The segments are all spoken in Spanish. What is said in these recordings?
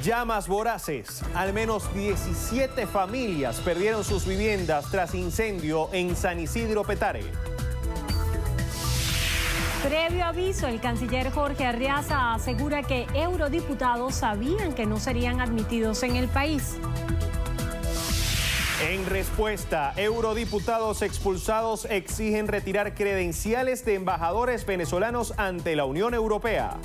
Llamas voraces. Al menos 17 familias perdieron sus viviendas tras incendio en San Isidro Petare. Previo aviso, el canciller Jorge Arriaza asegura que eurodiputados sabían que no serían admitidos en el país. En respuesta, eurodiputados expulsados exigen retirar credenciales de embajadores venezolanos ante la Unión Europea.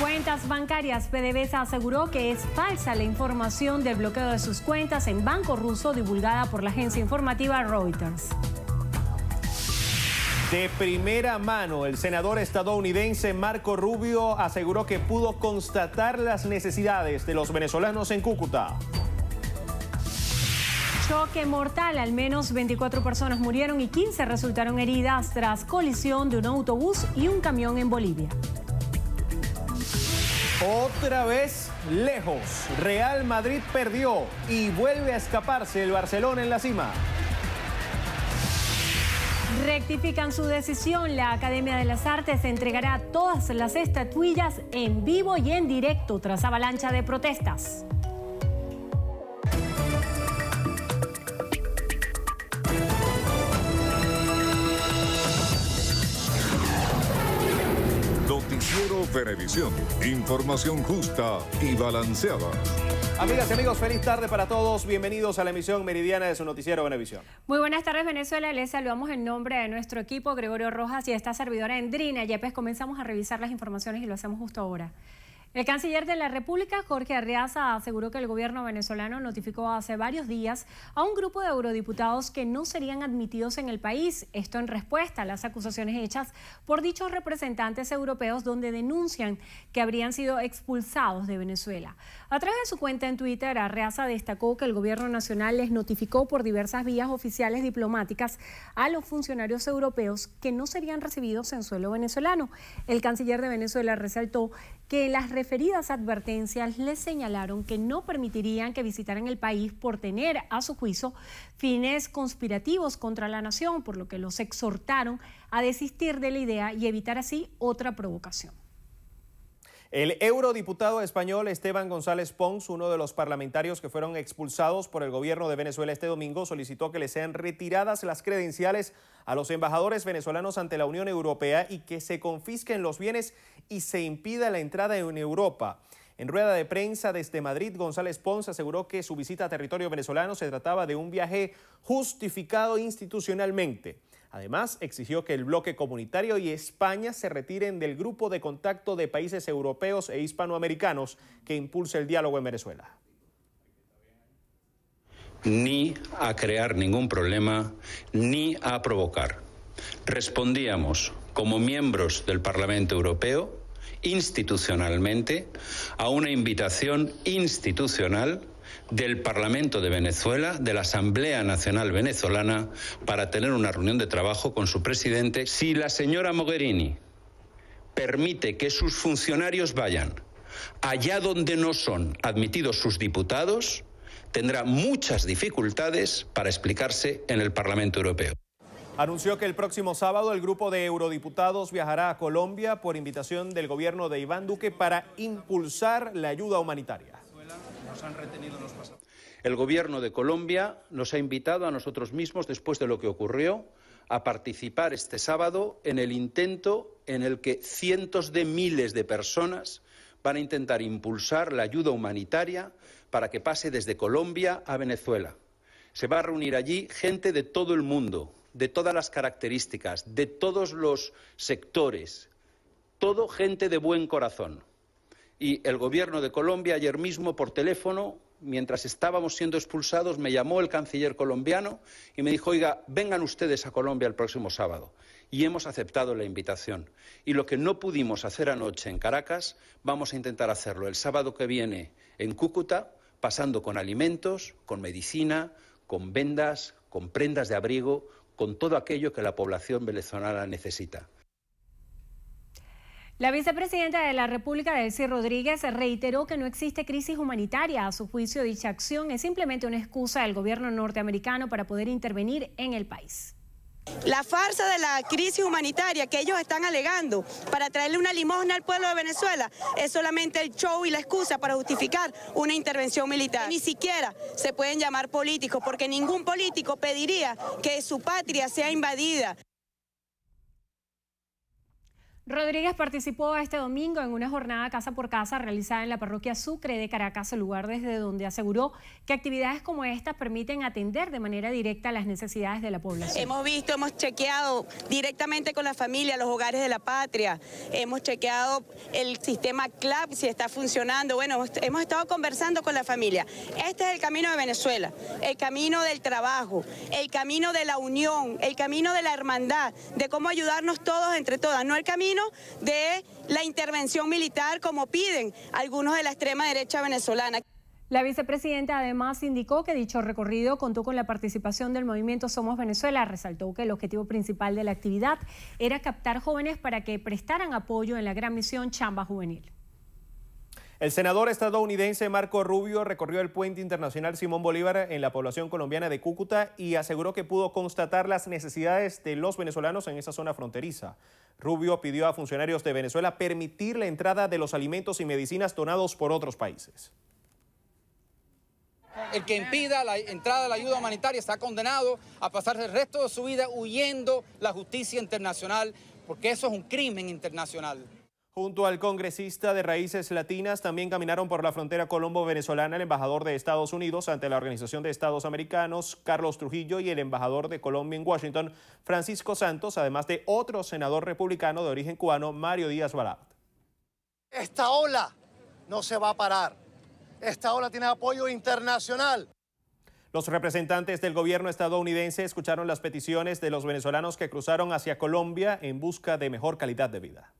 Cuentas bancarias. PDVSA aseguró que es falsa la información del bloqueo de sus cuentas en banco ruso divulgada por la agencia informativa Reuters. De primera mano, el senador estadounidense Marco Rubio aseguró que pudo constatar las necesidades de los venezolanos en Cúcuta. Choque mortal. Al menos 24 personas murieron y 15 resultaron heridas tras colisión de un autobús y un camión en Bolivia. Otra vez lejos. Real Madrid perdió y vuelve a escaparse el Barcelona en la cima. Rectifican su decisión. La Academia de las Artes entregará todas las estatuillas en vivo y en directo tras avalancha de protestas. Noticiero Venevisión. Información justa y balanceada. Amigas y amigos, feliz tarde para todos. Bienvenidos a la emisión meridiana de su noticiero Venevisión. Muy buenas tardes, Venezuela. Les saludamos en nombre de nuestro equipo, Gregorio Rojas y esta servidora Endrina Yepes. Comenzamos a revisar las informaciones y lo hacemos justo ahora. El canciller de la República, Jorge Arriaza, aseguró que el gobierno venezolano notificó hace varios días a un grupo de eurodiputados que no serían admitidos en el país. Esto en respuesta a las acusaciones hechas por dichos representantes europeos donde denuncian que habrían sido expulsados de Venezuela. A través de su cuenta en Twitter, Arriaza destacó que el gobierno nacional les notificó por diversas vías oficiales diplomáticas a los funcionarios europeos que no serían recibidos en suelo venezolano. El canciller de Venezuela resaltó que las referidas advertencias les señalaron que no permitirían que visitaran el país por tener, a su juicio, fines conspirativos contra la nación, por lo que los exhortaron a desistir de la idea y evitar así otra provocación. El eurodiputado español Esteban González Pons, uno de los parlamentarios que fueron expulsados por el gobierno de Venezuela este domingo, solicitó que le sean retiradas las credenciales a los embajadores venezolanos ante la Unión Europea y que se confisquen los bienes y se impida la entrada en Europa. En rueda de prensa desde Madrid, González Pons aseguró que su visita a territorio venezolano se trataba de un viaje justificado institucionalmente. Además, exigió que el bloque comunitario y España se retiren del grupo de contacto de países europeos e hispanoamericanos que impulsa el diálogo en Venezuela. Ni a crear ningún problema, ni a provocar. Respondíamos como miembros del Parlamento Europeo, institucionalmente, a una invitación institucional del Parlamento de Venezuela, de la Asamblea Nacional Venezolana, para tener una reunión de trabajo con su presidente. Si la señora Mogherini permite que sus funcionarios vayan allá donde no son admitidos sus diputados, tendrá muchas dificultades para explicarse en el Parlamento Europeo. Anunció que el próximo sábado el grupo de eurodiputados viajará a Colombia por invitación del gobierno de Iván Duque para impulsar la ayuda humanitaria. El gobierno de Colombia nos ha invitado a nosotros mismos, después de lo que ocurrió, a participar este sábado en el intento en el que cientos de miles de personas van a intentar impulsar la ayuda humanitaria para que pase desde Colombia a Venezuela. Se va a reunir allí gente de todo el mundo, de todas las características, de todos los sectores, todo gente de buen corazón. Y el gobierno de Colombia ayer mismo por teléfono, mientras estábamos siendo expulsados, me llamó el canciller colombiano y me dijo, oiga, vengan ustedes a Colombia el próximo sábado. Y hemos aceptado la invitación. Y lo que no pudimos hacer anoche en Caracas, vamos a intentar hacerlo el sábado que viene en Cúcuta, pasando con alimentos, con medicina, con vendas, con prendas de abrigo, con todo aquello que la población venezolana necesita. La vicepresidenta de la República, Delcy Rodríguez, reiteró que no existe crisis humanitaria. A su juicio, dicha acción es simplemente una excusa del gobierno norteamericano para poder intervenir en el país. La farsa de la crisis humanitaria que ellos están alegando para traerle una limosna al pueblo de Venezuela es solamente el show y la excusa para justificar una intervención militar. Ni siquiera se pueden llamar políticos porque ningún político pediría que su patria sea invadida. Rodríguez participó este domingo en una jornada casa por casa realizada en la parroquia Sucre de Caracas, el lugar desde donde aseguró que actividades como estas permiten atender de manera directa las necesidades de la población. Hemos chequeado directamente con la familia, los hogares de la patria, hemos chequeado el sistema CLAP, si está funcionando, bueno, hemos estado conversando con la familia. Este es el camino de Venezuela, el camino del trabajo, el camino de la unión, el camino de la hermandad, de cómo ayudarnos todos entre todas, no el camino de la intervención militar como piden algunos de la extrema derecha venezolana. La vicepresidenta además indicó que dicho recorrido contó con la participación del movimiento Somos Venezuela. Resaltó que el objetivo principal de la actividad era captar jóvenes para que prestaran apoyo en la gran misión Chamba Juvenil. El senador estadounidense Marco Rubio recorrió el puente internacional Simón Bolívar en la población colombiana de Cúcuta y aseguró que pudo constatar las necesidades de los venezolanos en esa zona fronteriza. Rubio pidió a funcionarios de Venezuela permitir la entrada de los alimentos y medicinas donados por otros países. El que impida la entrada de la ayuda humanitaria está condenado a pasar el resto de su vida huyendo la justicia internacional, porque eso es un crimen internacional. Junto al congresista de Raíces Latinas, también caminaron por la frontera colombo-venezolana el embajador de Estados Unidos ante la Organización de Estados Americanos, Carlos Trujillo, y el embajador de Colombia en Washington, Francisco Santos, además de otro senador republicano de origen cubano, Mario Díaz Balart. Esta ola no se va a parar. Esta ola tiene apoyo internacional. Los representantes del gobierno estadounidense escucharon las peticiones de los venezolanos que cruzaron hacia Colombia en busca de mejor calidad de vida.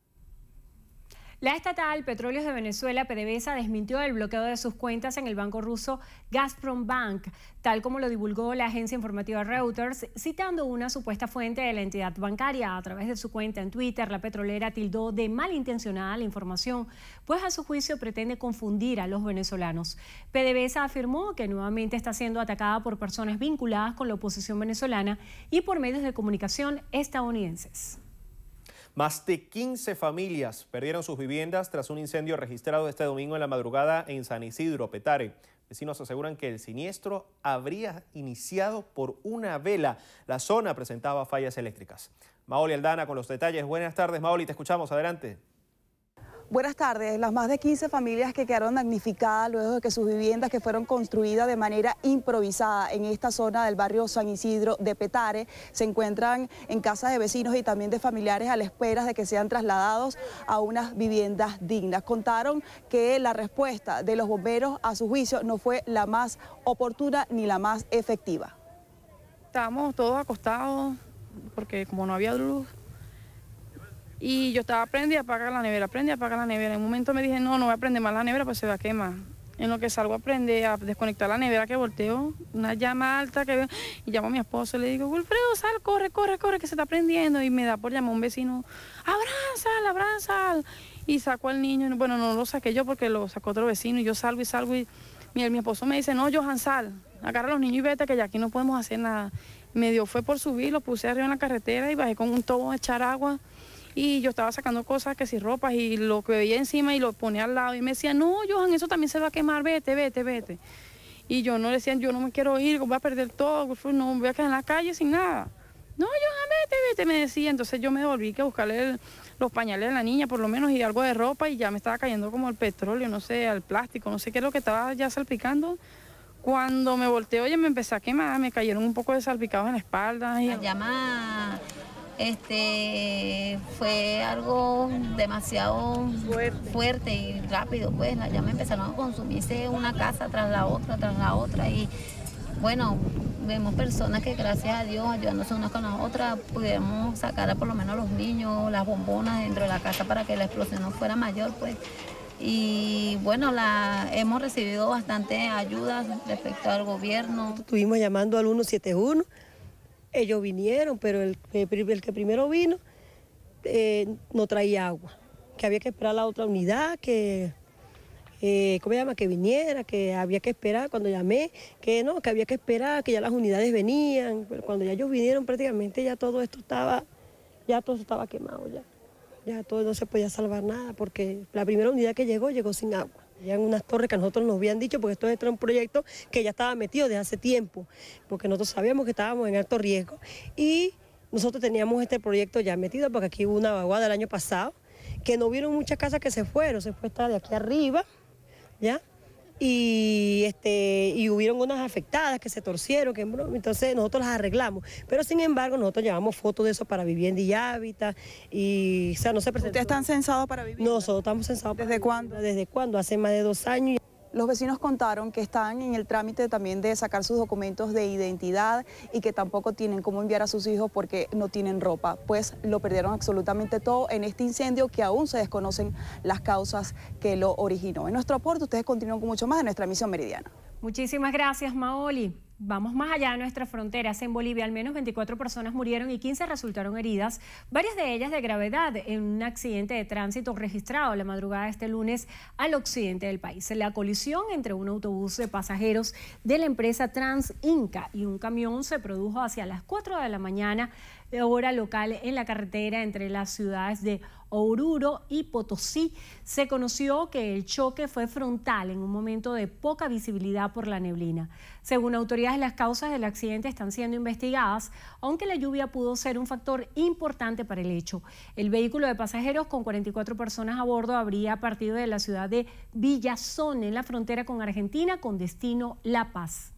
La estatal Petróleos de Venezuela, PDVSA, desmintió el bloqueo de sus cuentas en el banco ruso Gazprom Bank, tal como lo divulgó la agencia informativa Reuters, citando una supuesta fuente de la entidad bancaria. A través de su cuenta en Twitter, la petrolera tildó de malintencionada la información, pues a su juicio pretende confundir a los venezolanos. PDVSA afirmó que nuevamente está siendo atacada por personas vinculadas con la oposición venezolana y por medios de comunicación estadounidenses. Más de 15 familias perdieron sus viviendas tras un incendio registrado este domingo en la madrugada en San Isidro, Petare. Vecinos aseguran que el siniestro habría iniciado por una vela. La zona presentaba fallas eléctricas. Maoli Aldana con los detalles. Buenas tardes, Maoli, te escuchamos. Adelante. Buenas tardes. Las más de 15 familias que quedaron damnificadas luego de que sus viviendas que fueron construidas de manera improvisada en esta zona del barrio San Isidro de Petare se encuentran en casas de vecinos y también de familiares a la espera de que sean trasladados a unas viviendas dignas. Contaron que la respuesta de los bomberos a su juicio no fue la más oportuna ni la más efectiva. Estábamos todos acostados porque como no había luz, y yo estaba prendida a apagar la nevera, En un momento me dije, no voy a prender más la nevera, pues se va a quemar. En lo que salgo a prender, a desconectar la nevera, que volteo, una llama alta que veo, y llamo a mi esposo, le digo, Wilfredo, sal, corre, que se está prendiendo. Y me da por llamar a un vecino, abrázal. Y saco al niño, bueno, no lo saqué yo porque lo sacó otro vecino, y yo salgo, y mi esposo me dice, no, Johan, sal, agarra a los niños y vete, que ya aquí no podemos hacer nada. Me dio, fue por subir, lo puse arriba en la carretera y bajé con un tobo a echar agua. Y yo estaba sacando cosas, que si ropas, y lo que veía encima y lo ponía al lado. Y me decía, no, Johan, eso también se va a quemar, vete. Y yo no le decía, yo no me quiero ir, voy a perder todo, no voy a quedar en la calle sin nada. No, Johan, vete, me decía. Entonces yo me volví a buscarle los pañales de la niña, por lo menos, y algo de ropa, y ya me estaba cayendo como el petróleo, no sé, el plástico, no sé qué es lo que estaba ya salpicando. Cuando me volteé, oye, me empecé a quemar, me cayeron un poco de salpicados en la espalda. La llama fue algo demasiado fuerte y rápido, pues las llamas empezaron a consumirse una casa tras la otra y bueno, vemos personas que gracias a Dios, ayudándose unas con las otras, pudimos sacar a por lo menos los niños, las bombonas dentro de la casa para que la explosión no fuera mayor, pues. Y bueno, hemos recibido bastante ayuda respecto al gobierno. Estuvimos llamando al 171. Ellos vinieron, pero el que primero vino no traía agua, que había que esperar la otra unidad, que ¿cómo se llama? Que viniera, que había que esperar cuando llamé, que no, que había que esperar, que ya las unidades venían. Pero cuando ya ellos vinieron prácticamente ya todo esto estaba, quemado ya. Ya todo no se podía salvar nada porque la primera unidad que llegó sin agua. Ya en unas torres que a nosotros nos habían dicho, porque esto era un proyecto que ya estaba metido desde hace tiempo, porque nosotros sabíamos que estábamos en alto riesgo y nosotros teníamos este proyecto ya metido porque aquí hubo una vaguada el año pasado, que no vieron muchas casas que se fue esta de aquí arriba, ¿ya? Y hubieron unas afectadas que se torcieron, entonces nosotros las arreglamos. Pero sin embargo, nosotros llevamos fotos de eso para Vivienda y Hábitat, y o sea, no se presentó. ¿Ustedes están censados para vivir? Nosotros estamos censados. ¿Desde cuándo? ¿Desde cuándo? Hace más de 2 años. Los vecinos contaron que están en el trámite también de sacar sus documentos de identidad y que tampoco tienen cómo enviar a sus hijos porque no tienen ropa, pues lo perdieron absolutamente todo en este incendio que aún se desconocen las causas que lo originó. En nuestro aporte ustedes continúan con mucho más de nuestra emisión meridiana. Muchísimas gracias, Maoli. Vamos más allá de nuestras fronteras. En Bolivia, al menos 24 personas murieron y 15 resultaron heridas, varias de ellas de gravedad, en un accidente de tránsito registrado la madrugada de este lunes al occidente del país. La colisión entre un autobús de pasajeros de la empresa Transinca y un camión se produjo hacia las 4 de la mañana, hora local, en la carretera entre las ciudades de Oruro y Potosí. Se conoció que el choque fue frontal en un momento de poca visibilidad por la neblina. Según autoridades, las causas del accidente están siendo investigadas, aunque la lluvia pudo ser un factor importante para el hecho. El vehículo de pasajeros con 44 personas a bordo habría partido de la ciudad de Villazón, en la frontera con Argentina, con destino La Paz.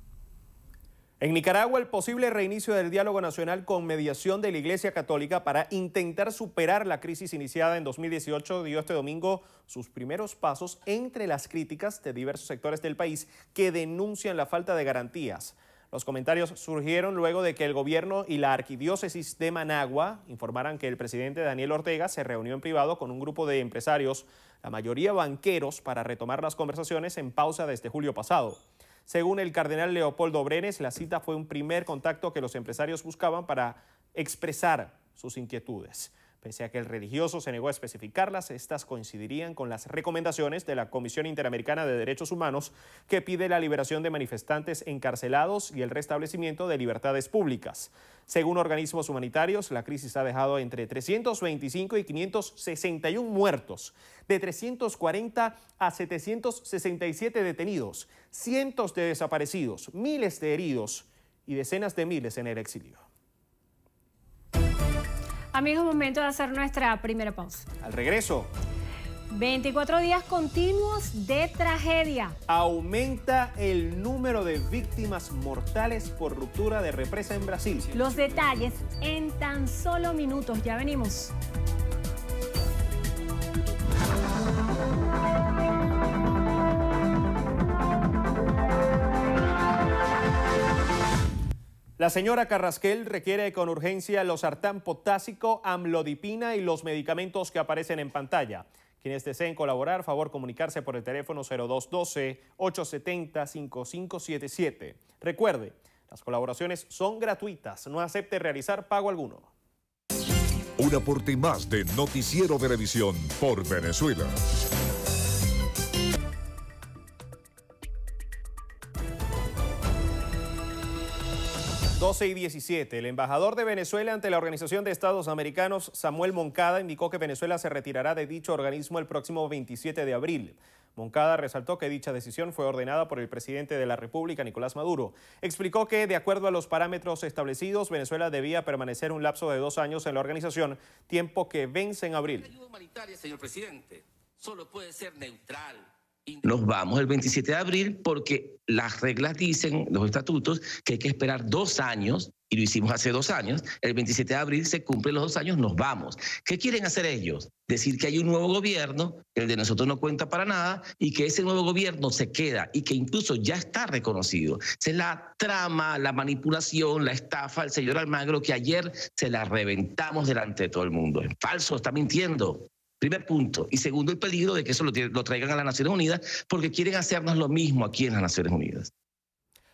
En Nicaragua, el posible reinicio del diálogo nacional con mediación de la Iglesia Católica para intentar superar la crisis iniciada en 2018 dio este domingo sus primeros pasos entre las críticas de diversos sectores del país que denuncian la falta de garantías. Los comentarios surgieron luego de que el gobierno y la arquidiócesis de Managua informaran que el presidente Daniel Ortega se reunió en privado con un grupo de empresarios, la mayoría banqueros, para retomar las conversaciones en pausa desde julio pasado. Según el cardenal Leopoldo Brenes, la cita fue un primer contacto que los empresarios buscaban para expresar sus inquietudes. Pese a que el religioso se negó a especificarlas, estas coincidirían con las recomendaciones de la Comisión Interamericana de Derechos Humanos, que pide la liberación de manifestantes encarcelados y el restablecimiento de libertades públicas. Según organismos humanitarios, la crisis ha dejado entre 325 y 561 muertos, de 340 a 767 detenidos, cientos de desaparecidos, miles de heridos y decenas de miles en el exilio. Amigos, momento de hacer nuestra primera pausa. Al regreso, 24 días continuos de tragedia. Aumenta el número de víctimas mortales por ruptura de represa en Brasil. Los detalles en tan solo minutos. Ya venimos. La señora Carrasquel requiere con urgencia losartán potásico, amlodipina y los medicamentos que aparecen en pantalla. Quienes deseen colaborar, favor comunicarse por el teléfono 0212-870-5577. Recuerde, las colaboraciones son gratuitas, no acepte realizar pago alguno. Un aporte más de Noticiero Venevisión por Venezuela. 12:17. El embajador de Venezuela ante la Organización de Estados Americanos, Samuel Moncada, indicó que Venezuela se retirará de dicho organismo el próximo 27 de abril. Moncada resaltó que dicha decisión fue ordenada por el presidente de la República, Nicolás Maduro. Explicó que, de acuerdo a los parámetros establecidos, Venezuela debía permanecer un lapso de 2 años en la organización, tiempo que vence en abril. La ayuda humanitaria, señor presidente, solo puede ser neutral. Nos vamos el 27 de abril porque las reglas dicen, los estatutos, que hay que esperar 2 años, y lo hicimos hace 2 años. El 27 de abril se cumplen los 2 años, nos vamos. ¿Qué quieren hacer ellos? Decir que hay un nuevo gobierno, el de nosotros no cuenta para nada, y que ese nuevo gobierno se queda y que incluso ya está reconocido. Esa es la trama, la manipulación, la estafa al señor Almagro, que ayer se la reventamos delante de todo el mundo. Es falso, está mintiendo. Primer punto. Y segundo, el peligro de que eso lo traigan a las Naciones Unidas porque quieren hacernos lo mismo aquí en las Naciones Unidas.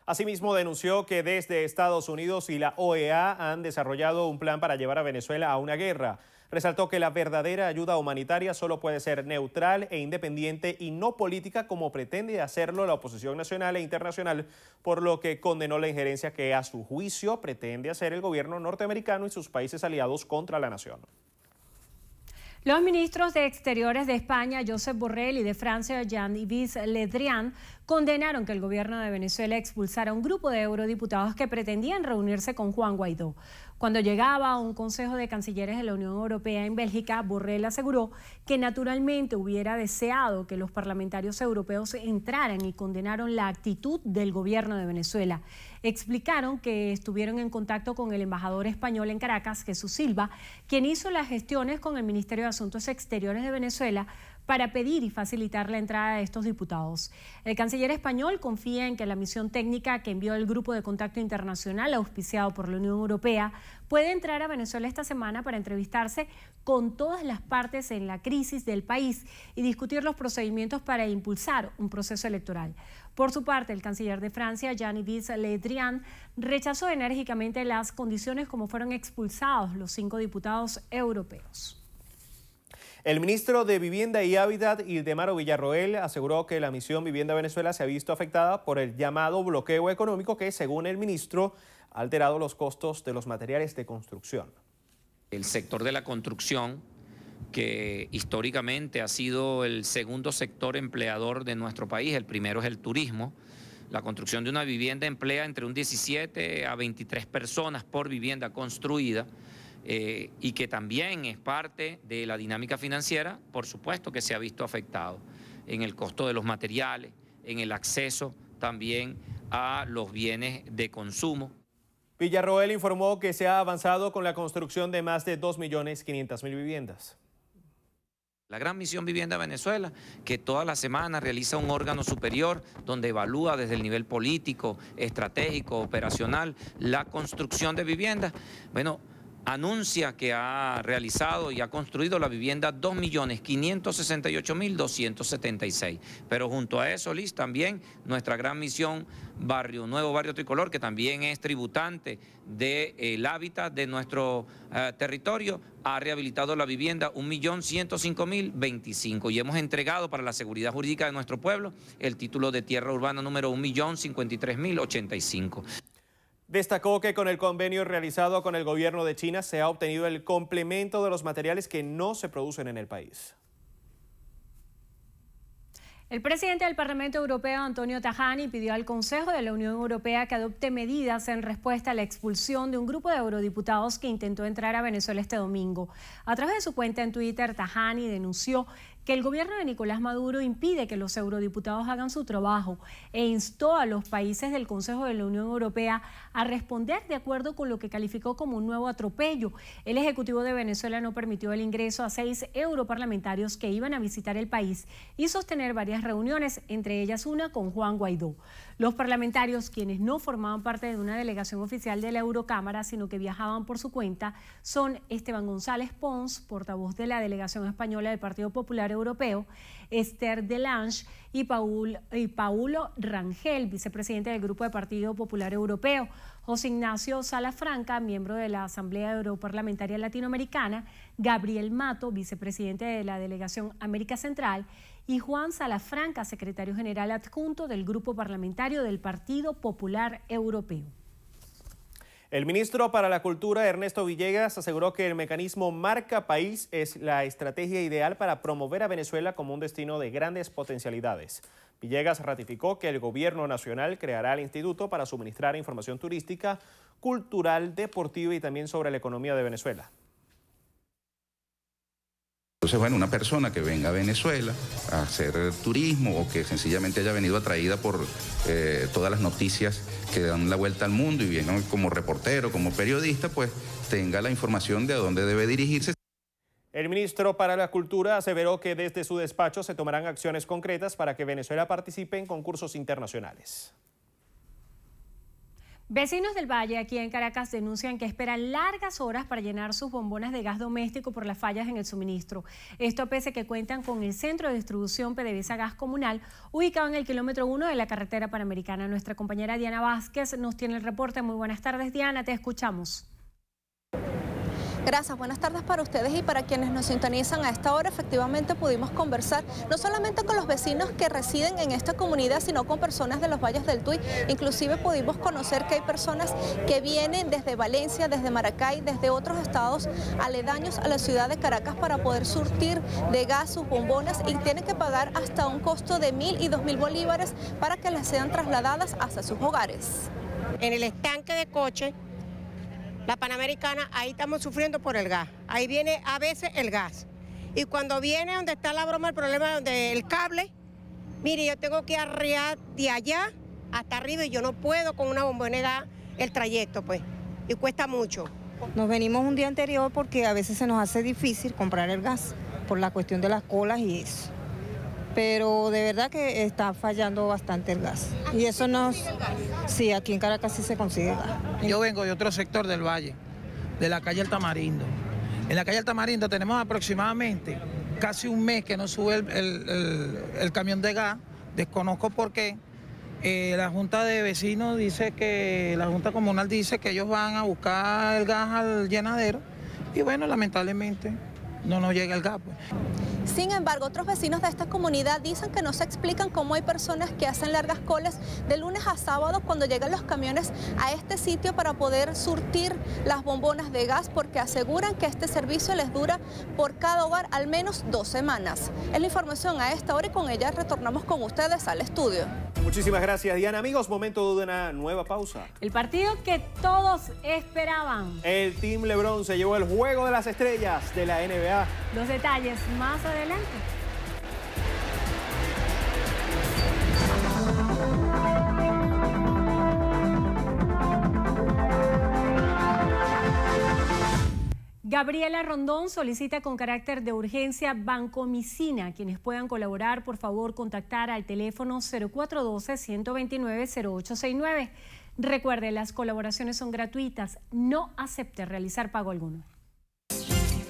Asimismo, denunció que desde Estados Unidos y la OEA han desarrollado un plan para llevar a Venezuela a una guerra. Resaltó que la verdadera ayuda humanitaria solo puede ser neutral e independiente y no política como pretende hacerlo la oposición nacional e internacional, por lo que condenó la injerencia que a su juicio pretende hacer el gobierno norteamericano y sus países aliados contra la nación. Los ministros de Exteriores de España, Josep Borrell, y de Francia, Jean-Yves Le Drian, condenaron que el gobierno de Venezuela expulsara a un grupo de eurodiputados que pretendían reunirse con Juan Guaidó. Cuando llegaba a un consejo de cancilleres de la Unión Europea en Bélgica, Borrell aseguró que naturalmente hubiera deseado que los parlamentarios europeos entraran y condenaron la actitud del gobierno de Venezuela. Explicaron que estuvieron en contacto con el embajador español en Caracas, Jesús Silva, quien hizo las gestiones con el Ministerio de Asuntos Exteriores de Venezuela para pedir y facilitar la entrada de estos diputados. El canciller español confía en que la misión técnica que envió el Grupo de Contacto Internacional, auspiciado por la Unión Europea, puede entrar a Venezuela esta semana para entrevistarse con todas las partes en la crisis del país y discutir los procedimientos para impulsar un proceso electoral. Por su parte, el canciller de Francia, Jean-Yves Le Drian, rechazó enérgicamente las condiciones como fueron expulsados los 5 diputados europeos. El ministro de Vivienda y Hábitat, Ildemaro Villarroel, aseguró que la misión Vivienda Venezuela se ha visto afectada por el llamado bloqueo económico que, según el ministro, ha alterado los costos de los materiales de construcción. El sector de la construcción, que históricamente ha sido el segundo sector empleador de nuestro país, el primero es el turismo. La construcción de una vivienda emplea entre un 17 a 23 personas por vivienda construida. Y que también es parte de la dinámica financiera, por supuesto que se ha visto afectado en el costo de los materiales, en el acceso también a los bienes de consumo. Villarroel informó que se ha avanzado con la construcción de más de 2.500.000 viviendas. La Gran Misión Vivienda Venezuela, que toda la semana realiza un órgano superior donde evalúa desde el nivel político, estratégico, operacional, la construcción de viviendas. Bueno, anuncia que ha realizado y ha construido la vivienda 2.568.276. Pero junto a eso, Liz, también nuestra gran misión Barrio Nuevo, Barrio Tricolor, que también es tributante del hábitat de nuestro territorio, ha rehabilitado la vivienda 1.105.025 y hemos entregado para la seguridad jurídica de nuestro pueblo el título de tierra urbana número 1.053.085. Destacó que con el convenio realizado con el gobierno de China se ha obtenido el complemento de los materiales que no se producen en el país. El presidente del Parlamento Europeo, Antonio Tajani, pidió al Consejo de la Unión Europea que adopte medidas en respuesta a la expulsión de un grupo de eurodiputados que intentó entrar a Venezuela este domingo. A través de su cuenta en Twitter, Tajani denunció que el gobierno de Nicolás Maduro impide que los eurodiputados hagan su trabajo e instó a los países del Consejo de la Unión Europea a responder de acuerdo con lo que calificó como un nuevo atropello. El Ejecutivo de Venezuela no permitió el ingreso a 6 europarlamentarios que iban a visitar el país y sostener varias reuniones, entre ellas una con Juan Guaidó. Los parlamentarios, quienes no formaban parte de una delegación oficial de la Eurocámara, sino que viajaban por su cuenta, son Esteban González Pons, portavoz de la delegación española del Partido Popular Europeo, Esther Delange y Paulo Rangel, vicepresidente del Grupo de Partido Popular Europeo, José Ignacio Salafranca, miembro de la Asamblea Europarlamentaria Latinoamericana, Gabriel Mato, vicepresidente de la Delegación América Central, y Juan Salafranca, secretario general adjunto del Grupo Parlamentario del Partido Popular Europeo. El ministro para la Cultura, Ernesto Villegas, aseguró que el mecanismo Marca País es la estrategia ideal para promover a Venezuela como un destino de grandes potencialidades. Villegas ratificó que el gobierno nacional creará el instituto para suministrar información turística, cultural, deportiva y también sobre la economía de Venezuela. Entonces, bueno, una persona que venga a Venezuela a hacer turismo o que sencillamente haya venido atraída por todas las noticias que dan la vuelta al mundo y viene como reportero, como periodista, pues tenga la información de a dónde debe dirigirse. El ministro para la Cultura aseveró que desde su despacho se tomarán acciones concretas para que Venezuela participe en concursos internacionales. Vecinos del Valle, aquí en Caracas, denuncian que esperan largas horas para llenar sus bombonas de gas doméstico por las fallas en el suministro. Esto pese a que cuentan con el centro de distribución PDVSA Gas Comunal, ubicado en el kilómetro 1 de la carretera panamericana. Nuestra compañera Diana Vázquez nos tiene el reporte. Muy buenas tardes, Diana, te escuchamos. Gracias, buenas tardes para ustedes y para quienes nos sintonizan a esta hora. Efectivamente pudimos conversar no solamente con los vecinos que residen en esta comunidad, sino con personas de los valles del Tuy. Inclusive pudimos conocer que hay personas que vienen desde Valencia, desde Maracay, desde otros estados aledaños a la ciudad de Caracas para poder surtir de gas sus bombonas y tienen que pagar hasta un costo de 1.000 y 2.000 bolívares para que las sean trasladadas hasta sus hogares. En el estanque de Coche, la Panamericana, ahí estamos sufriendo por el gas. Ahí viene a veces el gas. Y cuando viene donde está la broma, el problema donde el cable, mire, yo tengo que arrear de allá hasta arriba y yo no puedo con una bombonera el trayecto, pues, y cuesta mucho. Nos venimos un día anterior porque a veces se nos hace difícil comprar el gas por la cuestión de las colas y eso. Pero de verdad que está fallando bastante el gas. Y eso nos... Sí, aquí en Caracas sí se consigue gas. Yo vengo de otro sector del valle, de la calle El Tamarindo. En la calle El Tamarindo tenemos aproximadamente casi un mes que no sube el camión de gas. Desconozco por qué. La Junta de Vecinos dice que, la Junta Comunal dice que ellos van a buscar el gas al llenadero. Y bueno, lamentablemente no nos llega el gas, pues. Sin embargo, otros vecinos de esta comunidad dicen que no se explican cómo hay personas que hacen largas colas de lunes a sábado cuando llegan los camiones a este sitio para poder surtir las bombonas de gas, porque aseguran que este servicio les dura por cada hogar al menos 2 semanas. Es la información a esta hora y con ella retornamos con ustedes al estudio. Muchísimas gracias, Diana. Amigos, momento de una nueva pausa. El partido que todos esperaban. El Team LeBron se llevó el juego de las estrellas de la NBA. Los detalles más adelante. Gabriela Rondón solicita con carácter de urgencia Bancomicina. Quienes puedan colaborar, por favor, contactar al teléfono 0412-129-0869. Recuerde, las colaboraciones son gratuitas. No acepte realizar pago alguno.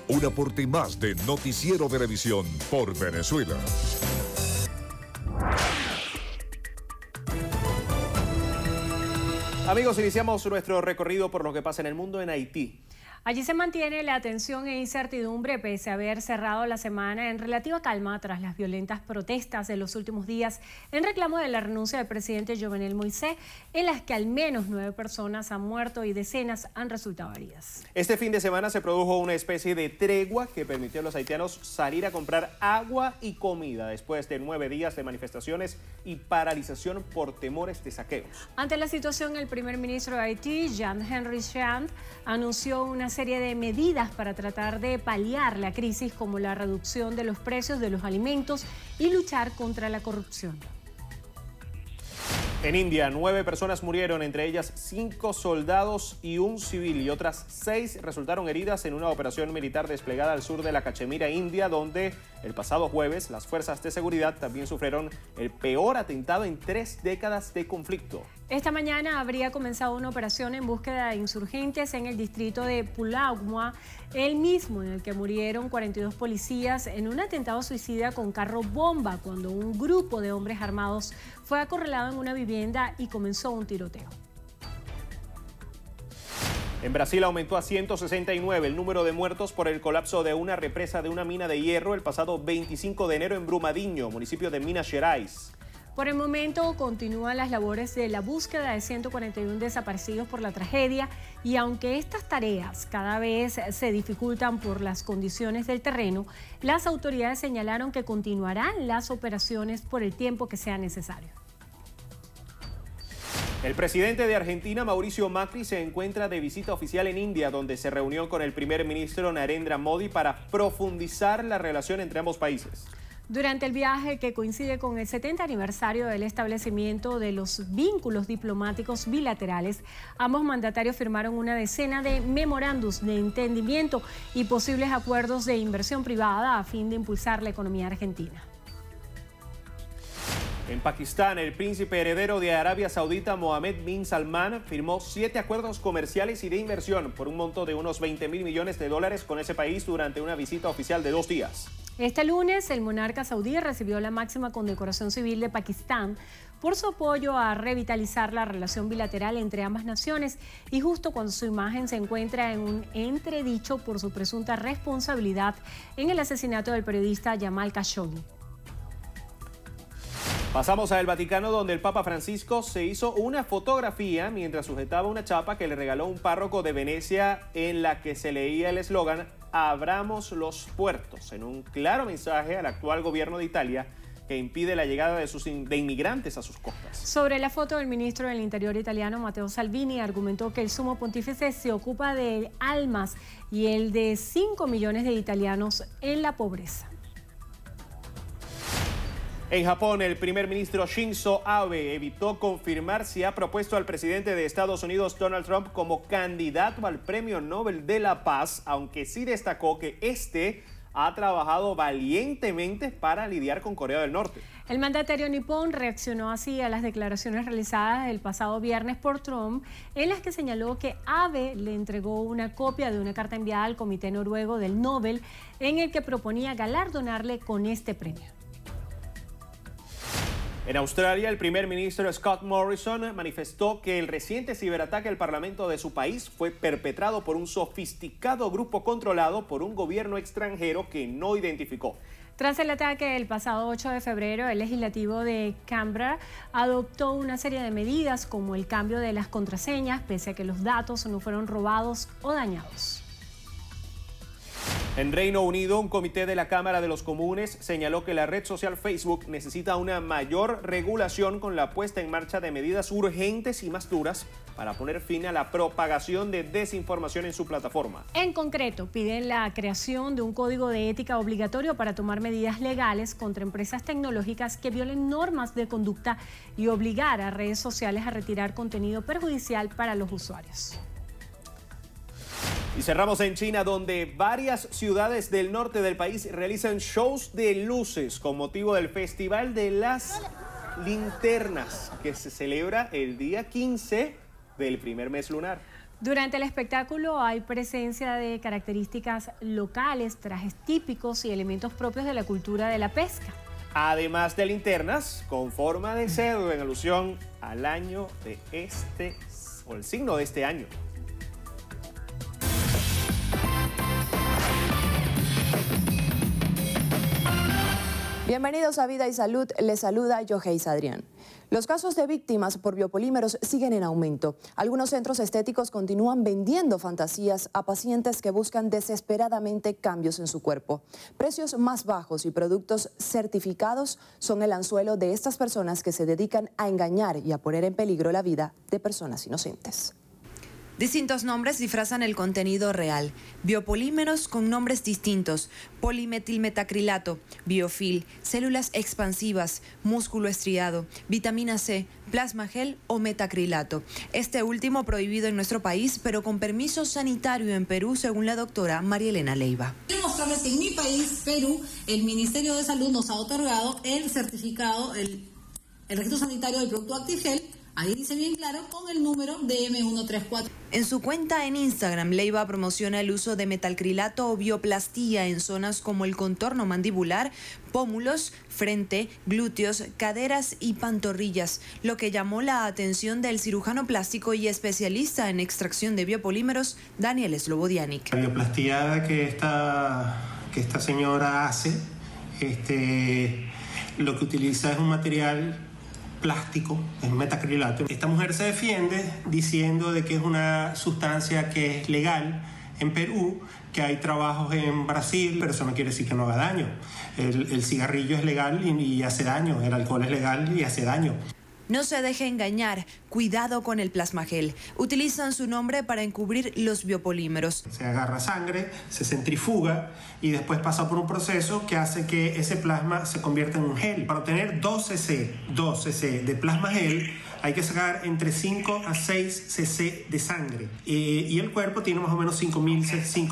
Un aporte más de Noticiero Venevisión por Venezuela. Amigos, iniciamos nuestro recorrido por lo que pasa en el mundo en Haití. Allí se mantiene la tensión e incertidumbre pese a haber cerrado la semana en relativa calma tras las violentas protestas de los últimos días en reclamo de la renuncia del presidente Jovenel Moïse, en las que al menos 9 personas han muerto y decenas han resultado heridas. Este fin de semana se produjo una especie de tregua que permitió a los haitianos salir a comprar agua y comida después de 9 días de manifestaciones y paralización por temores de saqueos. Ante la situación, el primer ministro de Haití, Jean-Henri Chand, anunció una serie de medidas para tratar de paliar la crisis, como la reducción de los precios de los alimentos y luchar contra la corrupción. En India, 9 personas murieron, entre ellas 5 soldados y un civil, y otras 6 resultaron heridas en una operación militar desplegada al sur de la Cachemira, India, donde el pasado jueves las fuerzas de seguridad también sufrieron el peor atentado en 3 décadas de conflicto. Esta mañana habría comenzado una operación en búsqueda de insurgentes en el distrito de Pulauama, el mismo en el que murieron 42 policías en un atentado suicida con carro bomba, cuando un grupo de hombres armados fue acorralado en una vivienda y comenzó un tiroteo. En Brasil aumentó a 169 el número de muertos por el colapso de una represa de una mina de hierro el pasado 25 de enero en Brumadinho, municipio de Minas Gerais. Por el momento continúan las labores de la búsqueda de 141 desaparecidos por la tragedia, y aunque estas tareas cada vez se dificultan por las condiciones del terreno, las autoridades señalaron que continuarán las operaciones por el tiempo que sea necesario. El presidente de Argentina, Mauricio Macri, se encuentra de visita oficial en India, donde se reunió con el primer ministro Narendra Modi para profundizar la relación entre ambos países. Durante el viaje, que coincide con el 70 aniversario del establecimiento de los vínculos diplomáticos bilaterales, ambos mandatarios firmaron una decena de memorándums de entendimiento y posibles acuerdos de inversión privada a fin de impulsar la economía argentina. En Pakistán, el príncipe heredero de Arabia Saudita, Mohammed bin Salman, firmó 7 acuerdos comerciales y de inversión por un monto de unos $20.000 millones con ese país durante una visita oficial de 2 días. Este lunes, el monarca saudí recibió la máxima condecoración civil de Pakistán por su apoyo a revitalizar la relación bilateral entre ambas naciones y justo cuando su imagen se encuentra en un entredicho por su presunta responsabilidad en el asesinato del periodista Jamal Khashoggi. Pasamos al Vaticano, donde el Papa Francisco se hizo una fotografía mientras sujetaba una chapa que le regaló un párroco de Venecia en la que se leía el eslogan "Abramos los puertos", en un claro mensaje al actual gobierno de Italia que impide la llegada de inmigrantes a sus costas. Sobre la foto, del ministro del Interior italiano Matteo Salvini argumentó que el sumo pontífice se ocupa de almas y el de 5 millones de italianos en la pobreza. En Japón, el primer ministro Shinzo Abe evitó confirmar si ha propuesto al presidente de Estados Unidos, Donald Trump, como candidato al Premio Nobel de la Paz, aunque sí destacó que este ha trabajado valientemente para lidiar con Corea del Norte. El mandatario nipón reaccionó así a las declaraciones realizadas el pasado viernes por Trump, en las que señaló que Abe le entregó una copia de una carta enviada al Comité Noruego del Nobel, en el que proponía galardonarle con este premio. En Australia, el primer ministro Scott Morrison manifestó que el reciente ciberataque al parlamento de su país fue perpetrado por un sofisticado grupo controlado por un gobierno extranjero que no identificó. Tras el ataque el pasado 8 de febrero, el legislativo de Canberra adoptó una serie de medidas como el cambio de las contraseñas, pese a que los datos no fueron robados o dañados. En Reino Unido, un comité de la Cámara de los Comunes señaló que la red social Facebook necesita una mayor regulación con la puesta en marcha de medidas urgentes y más duras para poner fin a la propagación de desinformación en su plataforma. En concreto, piden la creación de un código de ética obligatorio para tomar medidas legales contra empresas tecnológicas que violen normas de conducta y obligar a redes sociales a retirar contenido perjudicial para los usuarios. Y cerramos en China, donde varias ciudades del norte del país realizan shows de luces con motivo del Festival de las Linternas, que se celebra el día 15 del primer mes lunar. Durante el espectáculo hay presencia de características locales, trajes típicos y elementos propios de la cultura de la pesca. Además de linternas con forma de cerdo, en alusión al año de o el signo de este año. Bienvenidos a Vida y Salud, les saluda Yoheis Adrián. Los casos de víctimas por biopolímeros siguen en aumento. Algunos centros estéticos continúan vendiendo fantasías a pacientes que buscan desesperadamente cambios en su cuerpo. Precios más bajos y productos certificados son el anzuelo de estas personas que se dedican a engañar y a poner en peligro la vida de personas inocentes. Distintos nombres disfrazan el contenido real. Biopolímeros con nombres distintos: polimetilmetacrilato, biofil, células expansivas, músculo estriado, vitamina C, plasma gel o metacrilato. Este último prohibido en nuestro país, pero con permiso sanitario en Perú, según la doctora María Elena Leiva. Quiero mostrarles que en mi país, Perú, el Ministerio de Salud nos ha otorgado el certificado, el registro sanitario del producto Actigel. Ahí dice bien claro, con el número de M134. En su cuenta en Instagram, Leiva promociona el uso de metalcrilato o bioplastía en zonas como el contorno mandibular, pómulos, frente, glúteos, caderas y pantorrillas, lo que llamó la atención del cirujano plástico y especialista en extracción de biopolímeros, Daniel Slobodianik. La bioplastía que esta señora hace, lo que utiliza es un material plástico, es metacrilato. Esta mujer se defiende diciendo de que es una sustancia que es legal en Perú, que hay trabajos en Brasil, pero eso no quiere decir que no haga daño. El cigarrillo es legal y hace daño, el alcohol es legal y hace daño. No se deje engañar, cuidado con el plasmagel. Utilizan su nombre para encubrir los biopolímeros. Se agarra sangre, se centrifuga y después pasa por un proceso que hace que ese plasma se convierta en un gel. Para obtener 2 cc de plasma gel hay que sacar entre 5 a 6 cc de sangre. Y el cuerpo tiene más o menos 5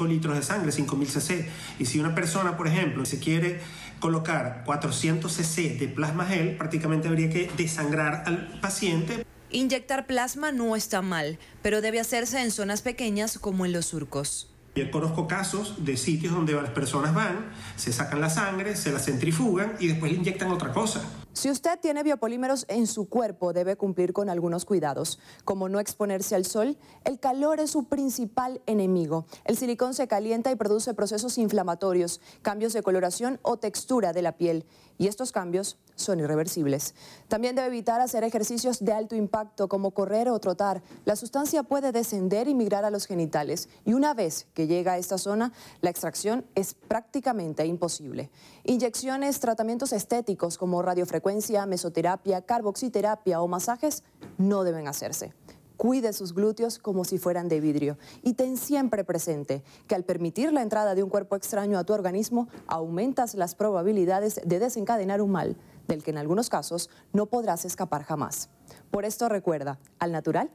litros de sangre, 5.000 cc. Y si una persona, por ejemplo, se quiere colocar 400 cc de plasma gel, prácticamente habría que desangrar al paciente. Inyectar plasma no está mal, pero debe hacerse en zonas pequeñas como en los surcos. Yo conozco casos de sitios donde las personas van, se sacan la sangre, se la centrifugan y después le inyectan otra cosa. Si usted tiene biopolímeros en su cuerpo, debe cumplir con algunos cuidados, como no exponerse al sol. El calor es su principal enemigo. El silicón se calienta y produce procesos inflamatorios, cambios de coloración o textura de la piel, y estos cambios son irreversibles. También debe evitar hacer ejercicios de alto impacto como correr o trotar. La sustancia puede descender y migrar a los genitales, y una vez que llega a esta zona, la extracción es prácticamente imposible. Inyecciones, tratamientos estéticos como radiofrecuencia, mesoterapia, carboxiterapia o masajes no deben hacerse. Cuide sus glúteos como si fueran de vidrio y ten siempre presente que al permitir la entrada de un cuerpo extraño a tu organismo, aumentas las probabilidades de desencadenar un mal del que en algunos casos no podrás escapar jamás. Por esto recuerda, al natural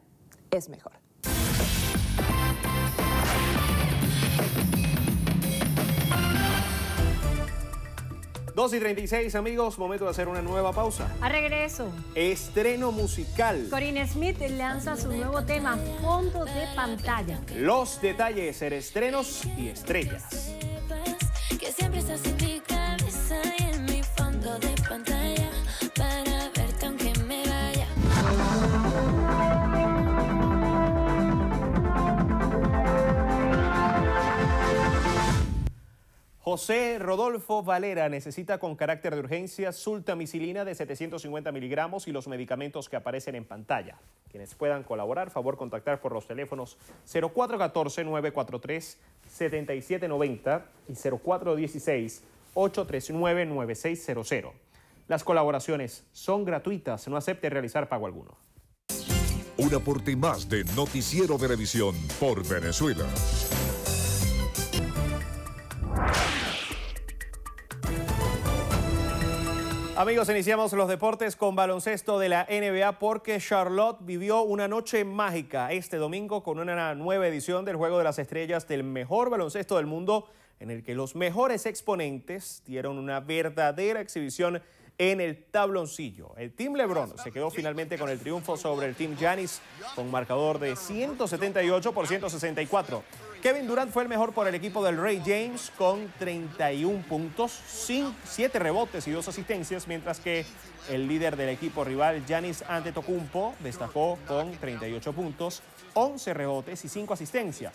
es mejor. Dos y 36, amigos, momento de hacer una nueva pausa. A regreso. Estreno musical. Corinne Smith lanza su nuevo tema, Fondo de Pantalla. Los detalles en estrenos y estrellas. Que siempre estás en mi cabeza y en mi fondo de pantalla para verte aunque me vaya. José Rodolfo Valera necesita con carácter de urgencia sultamicilina de 750 miligramos y los medicamentos que aparecen en pantalla. Quienes puedan colaborar, favor contactar por los teléfonos 0414-943-7790 y 0416-839-9600. Las colaboraciones son gratuitas, no acepte realizar pago alguno. Un aporte más de Noticiero Venevisión por Venezuela. Amigos, iniciamos los deportes con baloncesto de la NBA porque Charlotte vivió una noche mágica este domingo con una nueva edición del Juego de las Estrellas del mejor baloncesto del mundo, en el que los mejores exponentes dieron una verdadera exhibición en el tabloncillo. El Team LeBron se quedó finalmente con el triunfo sobre el Team Giannis con marcador de 178 por 164. Kevin Durant fue el mejor por el equipo del Ray James con 31 puntos, 7 rebotes y 2 asistencias, mientras que el líder del equipo rival, Giannis Antetokounmpo, destacó con 38 puntos, 11 rebotes y 5 asistencias.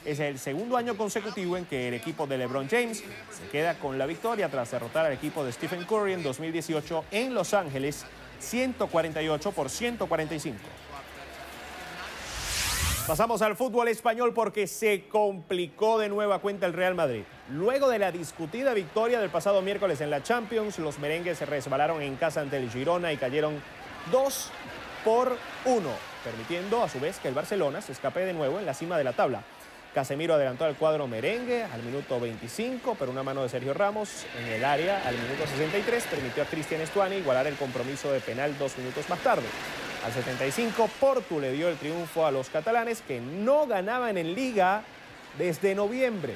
Es el segundo año consecutivo en que el equipo de LeBron James se queda con la victoria tras derrotar al equipo de Stephen Curry en 2018 en Los Ángeles, 148 por 145. Pasamos al fútbol español porque se complicó de nueva cuenta el Real Madrid. Luego de la discutida victoria del pasado miércoles en la Champions, los merengues se resbalaron en casa ante el Girona y cayeron 2-1, permitiendo a su vez que el Barcelona se escape de nuevo en la cima de la tabla. Casemiro adelantó al cuadro merengue al minuto 25, pero una mano de Sergio Ramos en el área al minuto 63 permitió a Cristian Stuani igualar el compromiso de penal 2 minutos más tarde. Al 75, Portu le dio el triunfo a los catalanes que no ganaban en Liga desde noviembre.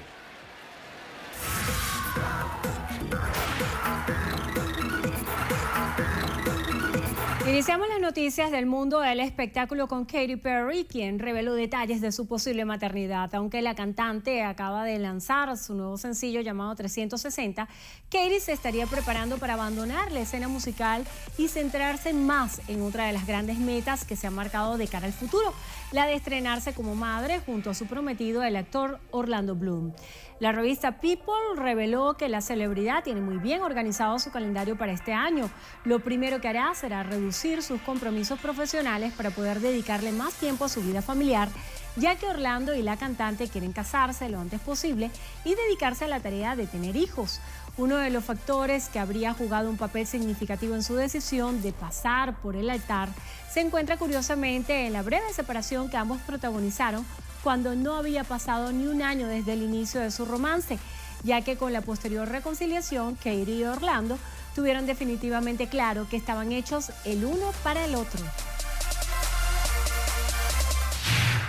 Iniciamos las noticias del mundo del espectáculo con Katy Perry, quien reveló detalles de su posible maternidad. Aunque la cantante acaba de lanzar su nuevo sencillo llamado 360, Katy se estaría preparando para abandonar la escena musical y centrarse más en otra de las grandes metas que se ha marcado de cara al futuro, la de estrenarse como madre junto a su prometido, el actor Orlando Bloom. La revista People reveló que la celebridad tiene muy bien organizado su calendario para este año. Lo primero que hará será reducir sus compromisos profesionales para poder dedicarle más tiempo a su vida familiar, ya que Orlando y la cantante quieren casarse lo antes posible y dedicarse a la tarea de tener hijos. Uno de los factores que habría jugado un papel significativo en su decisión de pasar por el altar se encuentra curiosamente en la breve separación que ambos protagonizaron cuando no había pasado ni un año desde el inicio de su romance, ya que con la posterior reconciliación, Katy y Orlando tuvieron definitivamente claro que estaban hechos el uno para el otro.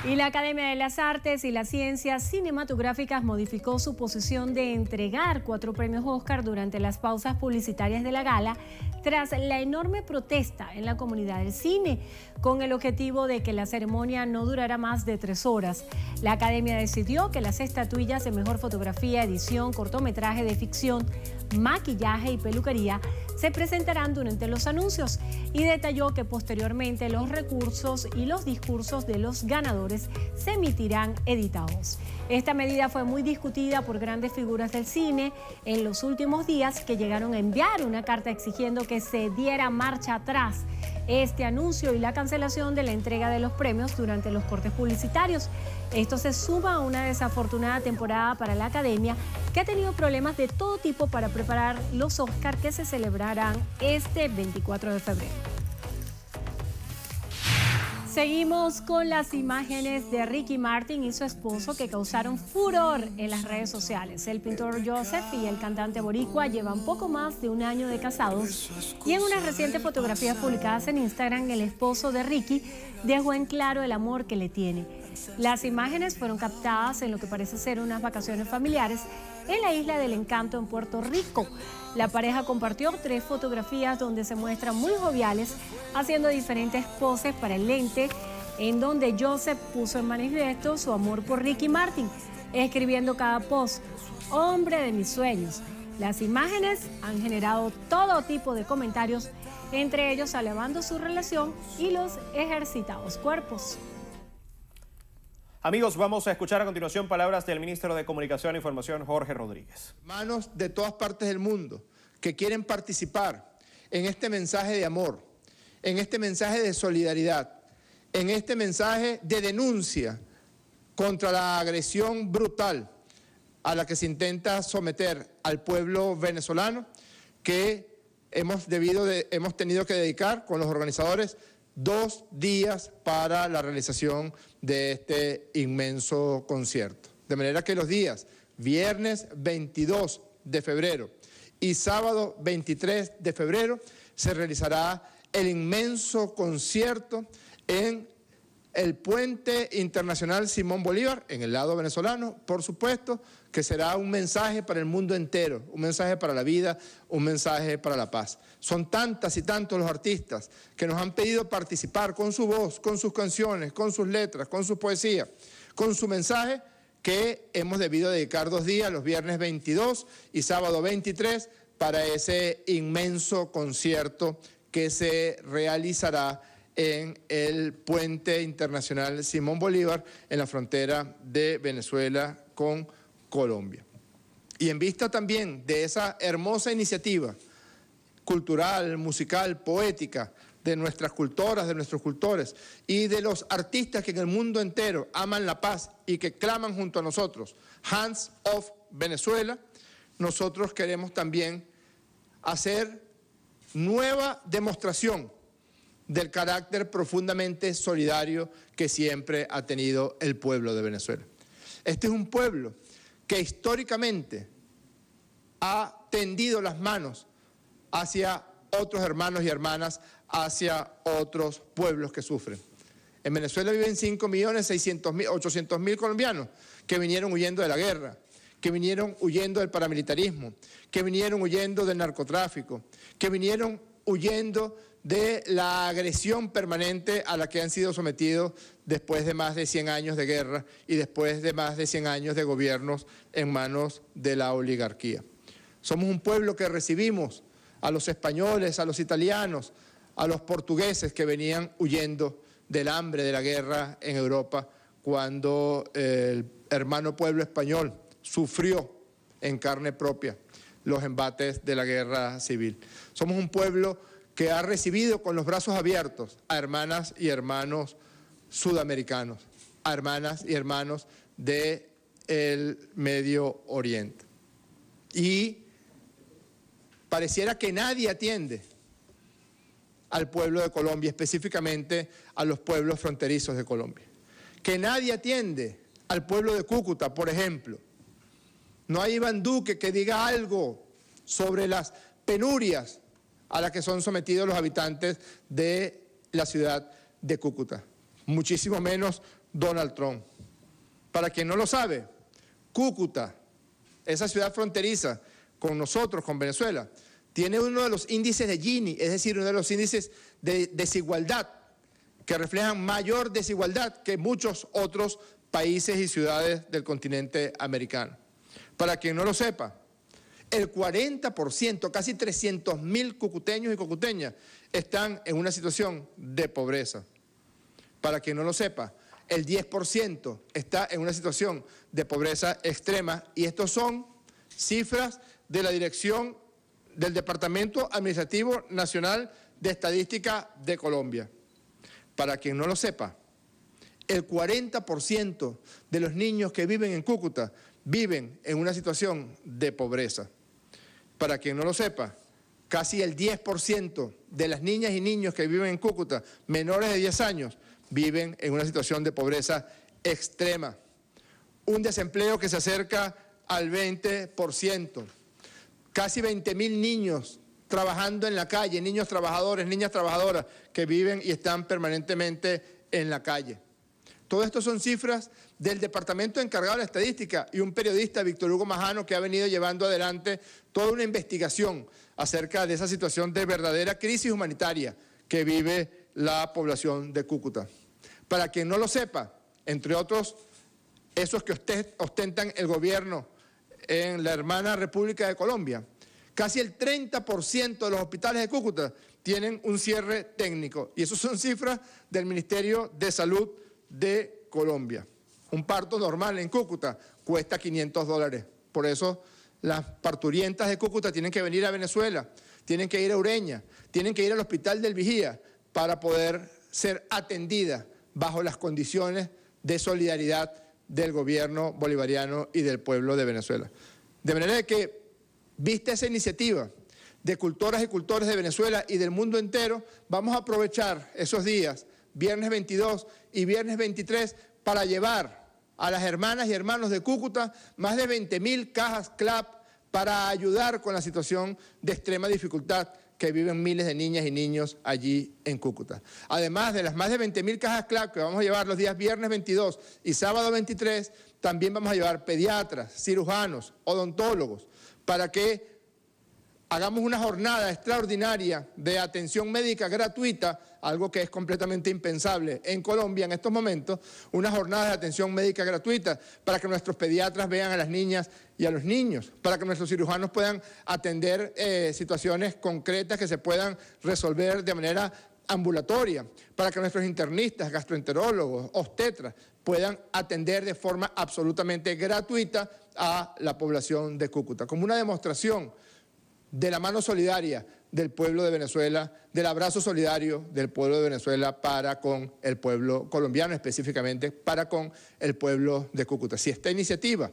Y la Academia de las Artes y las Ciencias Cinematográficas modificó su posición de entregar 4 premios Oscar durante las pausas publicitarias de la gala, tras la enorme protesta en la comunidad del cine, con el objetivo de que la ceremonia no durara más de 3 horas. La Academia decidió que las estatuillas de mejor fotografía, edición, cortometraje de ficción, maquillaje y peluquería se presentarán durante los anuncios y detalló que posteriormente los recursos y los discursos de los ganadores se emitirán editados. Esta medida fue muy discutida por grandes figuras del cine en los últimos días, que llegaron a enviar una carta exigiendo que se diera marcha atrás este anuncio y la cancelación de la entrega de los premios durante los cortes publicitarios. Esto se suma a una desafortunada temporada para la Academia, que ha tenido problemas de todo tipo para preparar los Oscar, que se celebrarán este 24 de febrero. Seguimos con las imágenes de Ricky Martin y su esposo, que causaron furor en las redes sociales. El pintor Joseph y el cantante boricua llevan poco más de un año de casados, y en unas recientes fotografías publicadas en Instagram, el esposo de Ricky dejó en claro el amor que le tiene. Las imágenes fueron captadas en lo que parece ser unas vacaciones familiares en la Isla del Encanto en Puerto Rico. La pareja compartió 3 fotografías donde se muestran muy joviales, haciendo diferentes poses para el lente, en donde Joseph puso en manifiesto su amor por Ricky Martin, escribiendo cada post: hombre de mis sueños. Las imágenes han generado todo tipo de comentarios, entre ellos alabando su relación y los ejercitados cuerpos. Amigos, vamos a escuchar a continuación palabras del ministro de Comunicación e Información, Jorge Rodríguez. Hermanos de todas partes del mundo que quieren participar en este mensaje de amor, en este mensaje de solidaridad, en este mensaje de denuncia contra la agresión brutal a la que se intenta someter al pueblo venezolano, que hemos tenido que dedicar con los organizadores 2 días para la realización de este inmenso concierto. De manera que los días viernes 22 de febrero y sábado 23 de febrero se realizará el inmenso concierto en el Puente Internacional Simón Bolívar, en el lado venezolano, por supuesto, que será un mensaje para el mundo entero, un mensaje para la vida, un mensaje para la paz. Son tantas y tantos los artistas que nos han pedido participar con su voz, con sus canciones, con sus letras, con su poesía, con su mensaje, que hemos debido dedicar 2 días, los viernes 22 y sábado 23, para ese inmenso concierto que se realizará en el Puente Internacional Simón Bolívar, en la frontera de Venezuela con Colombia. Y en vista también de esa hermosa iniciativa cultural, musical, poética, de nuestras cultoras, de nuestros cultores y de los artistas que en el mundo entero aman la paz y que claman junto a nosotros, Hands Off Venezuela, nosotros queremos también hacer nueva demostración del carácter profundamente solidario que siempre ha tenido el pueblo de Venezuela. Este es un pueblo que históricamente ha tendido las manos hacia otros hermanos y hermanas, hacia otros pueblos que sufren. En Venezuela viven 5.600.000, 800.000 colombianos que vinieron huyendo de la guerra, que vinieron huyendo del paramilitarismo, que vinieron huyendo del narcotráfico, que vinieron huyendo de la agresión permanente a la que han sido sometidos después de más de 100 años de guerra y después de más de 100 años de gobiernos en manos de la oligarquía. Somos un pueblo que recibimos a los españoles, a los italianos, a los portugueses que venían huyendo del hambre, de la guerra en Europa, cuando el hermano pueblo español sufrió en carne propia los embates de la guerra civil. Somos un pueblo que ha recibido con los brazos abiertos a hermanas y hermanos sudamericanos, a hermanas y hermanos del Medio Oriente. Y pareciera que nadie atiende al pueblo de Colombia, específicamente a los pueblos fronterizos de Colombia. Que nadie atiende al pueblo de Cúcuta, por ejemplo. No hay Iván Duque que diga algo sobre las penurias a las que son sometidos los habitantes de la ciudad de Cúcuta. Muchísimo menos Donald Trump. Para quien no lo sabe, Cúcuta, esa ciudad fronteriza con nosotros, con Venezuela, tiene uno de los índices de Gini, es decir, uno de los índices de desigualdad, que reflejan mayor desigualdad que muchos otros países y ciudades del continente americano. Para quien no lo sepa, el 40%, casi 300.000 cucuteños y cucuteñas están en una situación de pobreza. Para quien no lo sepa, el 10% está en una situación de pobreza extrema, y estos son cifras de la dirección del Departamento Administrativo Nacional de Estadística de Colombia. Para quien no lo sepa, el 40% de los niños que viven en Cúcuta viven en una situación de pobreza. Para quien no lo sepa, casi el 10% de las niñas y niños que viven en Cúcuta, menores de 10 años, viven en una situación de pobreza extrema. Un desempleo que se acerca al 20%. Casi 20.000 niños trabajando en la calle, niños trabajadores, niñas trabajadoras que viven y están permanentemente en la calle. Todo esto son cifras del departamento encargado de la estadística y un periodista, Víctor Hugo Majano, que ha venido llevando adelante toda una investigación acerca de esa situación de verdadera crisis humanitaria que vive la población de Cúcuta. Para quien no lo sepa, entre otros, esos que ostentan el gobierno en la hermana República de Colombia, casi el 30% de los hospitales de Cúcuta tienen un cierre técnico, y esas son cifras del Ministerio de Salud de Colombia. Un parto normal en Cúcuta cuesta $500. Por eso las parturientas de Cúcuta tienen que venir a Venezuela, tienen que ir a Ureña, tienen que ir al Hospital del Vigía para poder ser atendidas bajo las condiciones de solidaridad del gobierno bolivariano y del pueblo de Venezuela. De manera que, vista esa iniciativa de cultoras y cultores de Venezuela y del mundo entero, vamos a aprovechar esos días, viernes 22 y viernes 23, para llevar a las hermanas y hermanos de Cúcuta más de 20.000 cajas CLAP para ayudar con la situación de extrema dificultad que viven miles de niñas y niños allí en Cúcuta. Además de las más de 20.000 cajas CLAP que vamos a llevar los días viernes 22 y sábado 23, también vamos a llevar pediatras, cirujanos, odontólogos, para que hagamos una jornada extraordinaria de atención médica gratuita, algo que es completamente impensable en Colombia en estos momentos, una jornada de atención médica gratuita para que nuestros pediatras vean a las niñas y a los niños, para que nuestros cirujanos puedan atender situaciones concretas que se puedan resolver de manera ambulatoria, para que nuestros internistas, gastroenterólogos, obstetras puedan atender de forma absolutamente gratuita a la población de Cúcuta, como una demostración de la mano solidaria del pueblo de Venezuela, del abrazo solidario del pueblo de Venezuela para con el pueblo colombiano, específicamente para con el pueblo de Cúcuta. Si esta iniciativa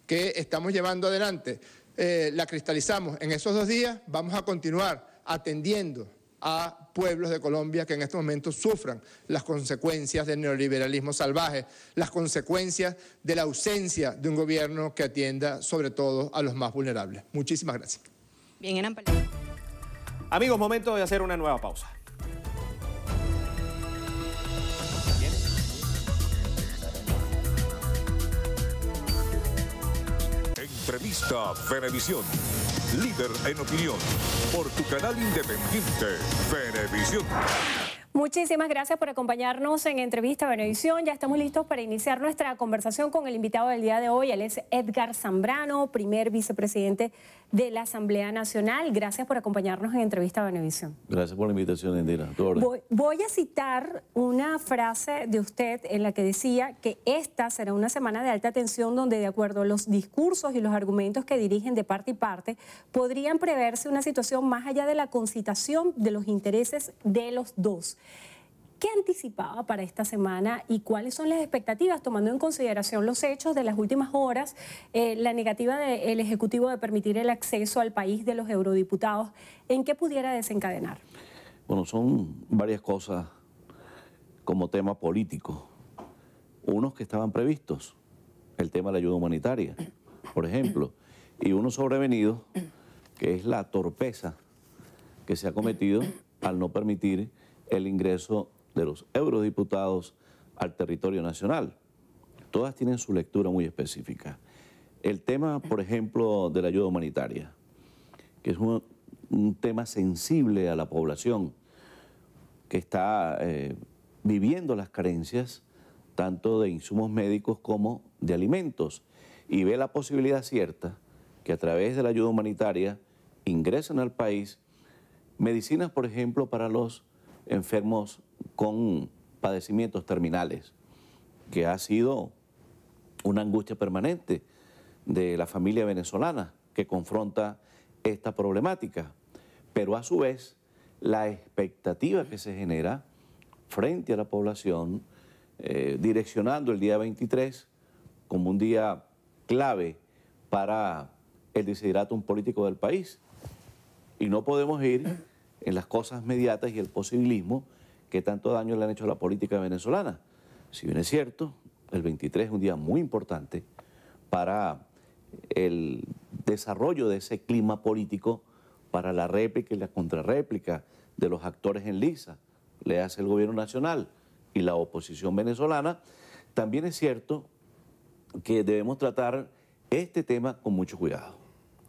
que estamos llevando adelante la cristalizamos en esos 2 días, vamos a continuar atendiendo a pueblos de Colombia que en estos momentos sufran las consecuencias del neoliberalismo salvaje, las consecuencias de la ausencia de un gobierno que atienda sobre todo a los más vulnerables. Muchísimas gracias. Bien, eran palabras. Amigos, momento de hacer una nueva pausa. Entrevista Venevisión. Líder en opinión. Por tu canal independiente, Venevisión. Muchísimas gracias por acompañarnos en Entrevista Venevisión. Ya estamos listos para iniciar nuestra conversación con el invitado del día de hoy. Él es Edgar Zambrano, primer vicepresidente de la Asamblea Nacional. Gracias por acompañarnos en Entrevista Venevisión. Gracias por la invitación, Indira. Voy a citar una frase de usted en la que decía que esta será una semana de alta tensión donde, de acuerdo a los discursos y los argumentos que dirigen de parte y parte, podrían preverse una situación más allá de la concitación de los intereses de los dos. ¿Qué anticipaba para esta semana y cuáles son las expectativas, tomando en consideración los hechos de las últimas horas, la negativa del Ejecutivo de permitir el acceso al país de los eurodiputados? ¿En qué pudiera desencadenar? Bueno, son varias cosas como tema político. Unos que estaban previstos, el tema de la ayuda humanitaria, por ejemplo, y uno sobrevenido, que es la torpeza que se ha cometido al no permitir el ingreso de los eurodiputados al territorio nacional. Todas tienen su lectura muy específica. El tema, por ejemplo, de la ayuda humanitaria, que es un un tema sensible a la población que está viviendo las carencias tanto de insumos médicos como de alimentos, y ve la posibilidad cierta que a través de la ayuda humanitaria ingresen al país medicinas, por ejemplo, para los enfermos con padecimientos terminales, que ha sido una angustia permanente de la familia venezolana que confronta esta problemática. Pero a su vez, la expectativa que se genera frente a la población, direccionando el día 23 como un día clave para el desideratum político del país. Y no podemos ir en las cosas mediatas y el posibilismo que tanto daño le han hecho a la política venezolana. Si bien es cierto, el 23 es un día muy importante para el desarrollo de ese clima político, para la réplica y la contrarréplica de los actores en liza, le hace el gobierno nacional y la oposición venezolana. También es cierto que debemos tratar este tema con mucho cuidado.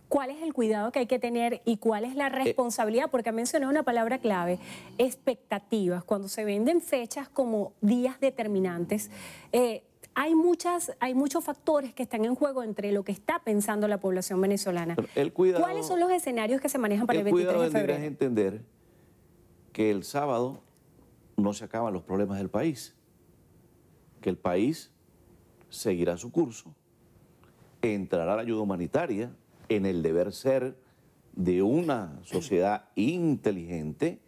¿Cuál es el cuidado que hay que tener y cuál es la responsabilidad? Porque ha mencionado una palabra clave, expectativas. Cuando se venden fechas como días determinantes, hay muchos factores que están en juego entre lo que está pensando la población venezolana. ¿Cuáles son los escenarios que se manejan para el 23 de febrero? Es entender que el sábado no se acaban los problemas del país, que el país seguirá su curso, entrará la ayuda humanitaria en el deber ser de una sociedad inteligente,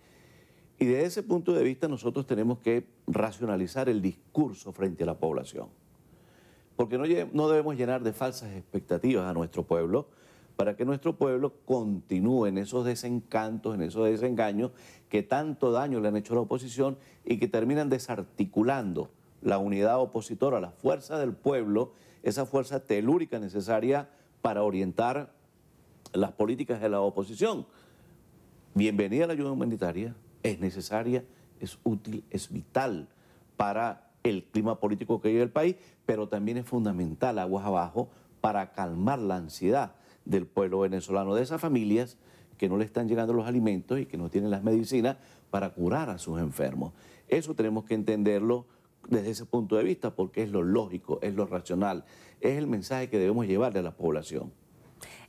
y desde ese punto de vista nosotros tenemos que racionalizar el discurso frente a la población, porque no debemos llenar de falsas expectativas a nuestro pueblo para que nuestro pueblo continúe en esos desencantos, en esos desengaños que tanto daño le han hecho a la oposición y que terminan desarticulando la unidad opositora, la fuerza del pueblo, esa fuerza telúrica necesaria para orientar las políticas de la oposición. Bienvenida la ayuda humanitaria, es necesaria, es útil, es vital para el clima político que vive el país, pero también es fundamental, aguas abajo, para calmar la ansiedad del pueblo venezolano, de esas familias que no le están llegando los alimentos y que no tienen las medicinas para curar a sus enfermos. Eso tenemos que entenderlo desde ese punto de vista, porque es lo lógico, es lo racional, es el mensaje que debemos llevarle a la población.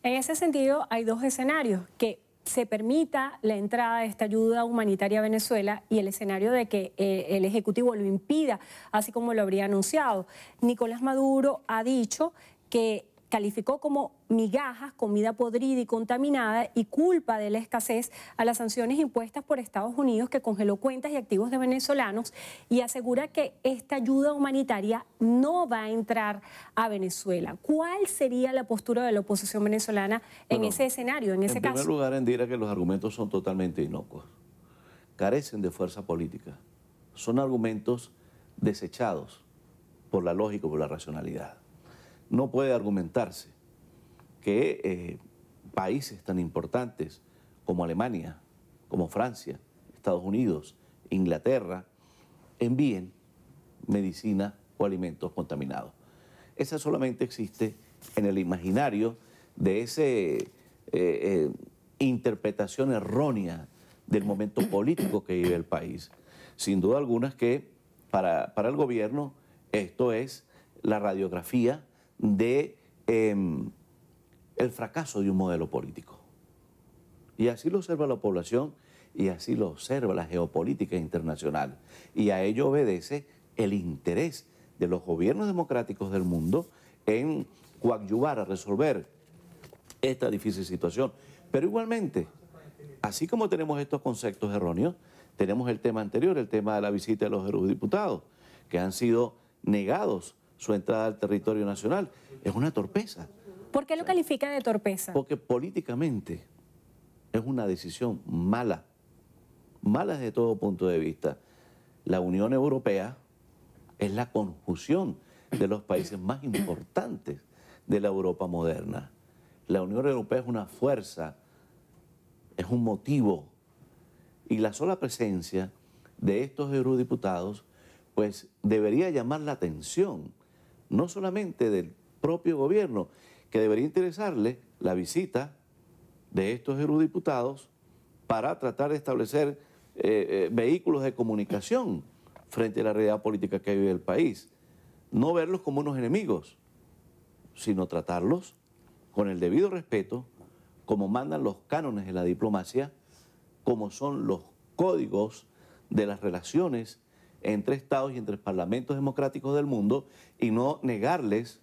En ese sentido, hay dos escenarios: que se permita la entrada de esta ayuda humanitaria a Venezuela y el escenario de que el Ejecutivo lo impida, así como lo habría anunciado. Nicolás Maduro ha dicho que calificó como migajas, comida podrida y contaminada, y culpa de la escasez a las sanciones impuestas por Estados Unidos, que congeló cuentas y activos de venezolanos, y asegura que esta ayuda humanitaria no va a entrar a Venezuela. ¿Cuál sería la postura de la oposición venezolana en ese escenario, en ese caso? En primer lugar, Indira, que los argumentos son totalmente inocuos, carecen de fuerza política, son argumentos desechados por la lógica, por la racionalidad. No puede argumentarse que países tan importantes como Alemania, como Francia, Estados Unidos, Inglaterra, envíen medicina o alimentos contaminados. Esa solamente existe en el imaginario de esa interpretación errónea del momento político que vive el país. Sin duda alguna es que para el gobierno esto es la radiografía de el fracaso de un modelo político. Y así lo observa la población y así lo observa la geopolítica internacional. Y a ello obedece el interés de los gobiernos democráticos del mundo en coadyuvar a resolver esta difícil situación. Pero igualmente, así como tenemos estos conceptos erróneos, tenemos el tema anterior, el tema de la visita de los eurodiputados, que han sido negados su entrada al territorio nacional. Es una torpeza. ¿Por qué lo califica de torpeza? Porque políticamente es una decisión mala, mala desde todo punto de vista. La Unión Europea es la conjunción de los países más importantes de la Europa moderna. La Unión Europea es una fuerza, es un motivo, y la sola presencia de estos eurodiputados pues debería llamar la atención, no solamente del propio gobierno, que debería interesarle la visita de estos eurodiputados para tratar de establecer vehículos de comunicación frente a la realidad política que vive el país. No verlos como unos enemigos, sino tratarlos con el debido respeto, como mandan los cánones de la diplomacia, como son los códigos de las relaciones entre estados y entre parlamentos democráticos del mundo, y no negarles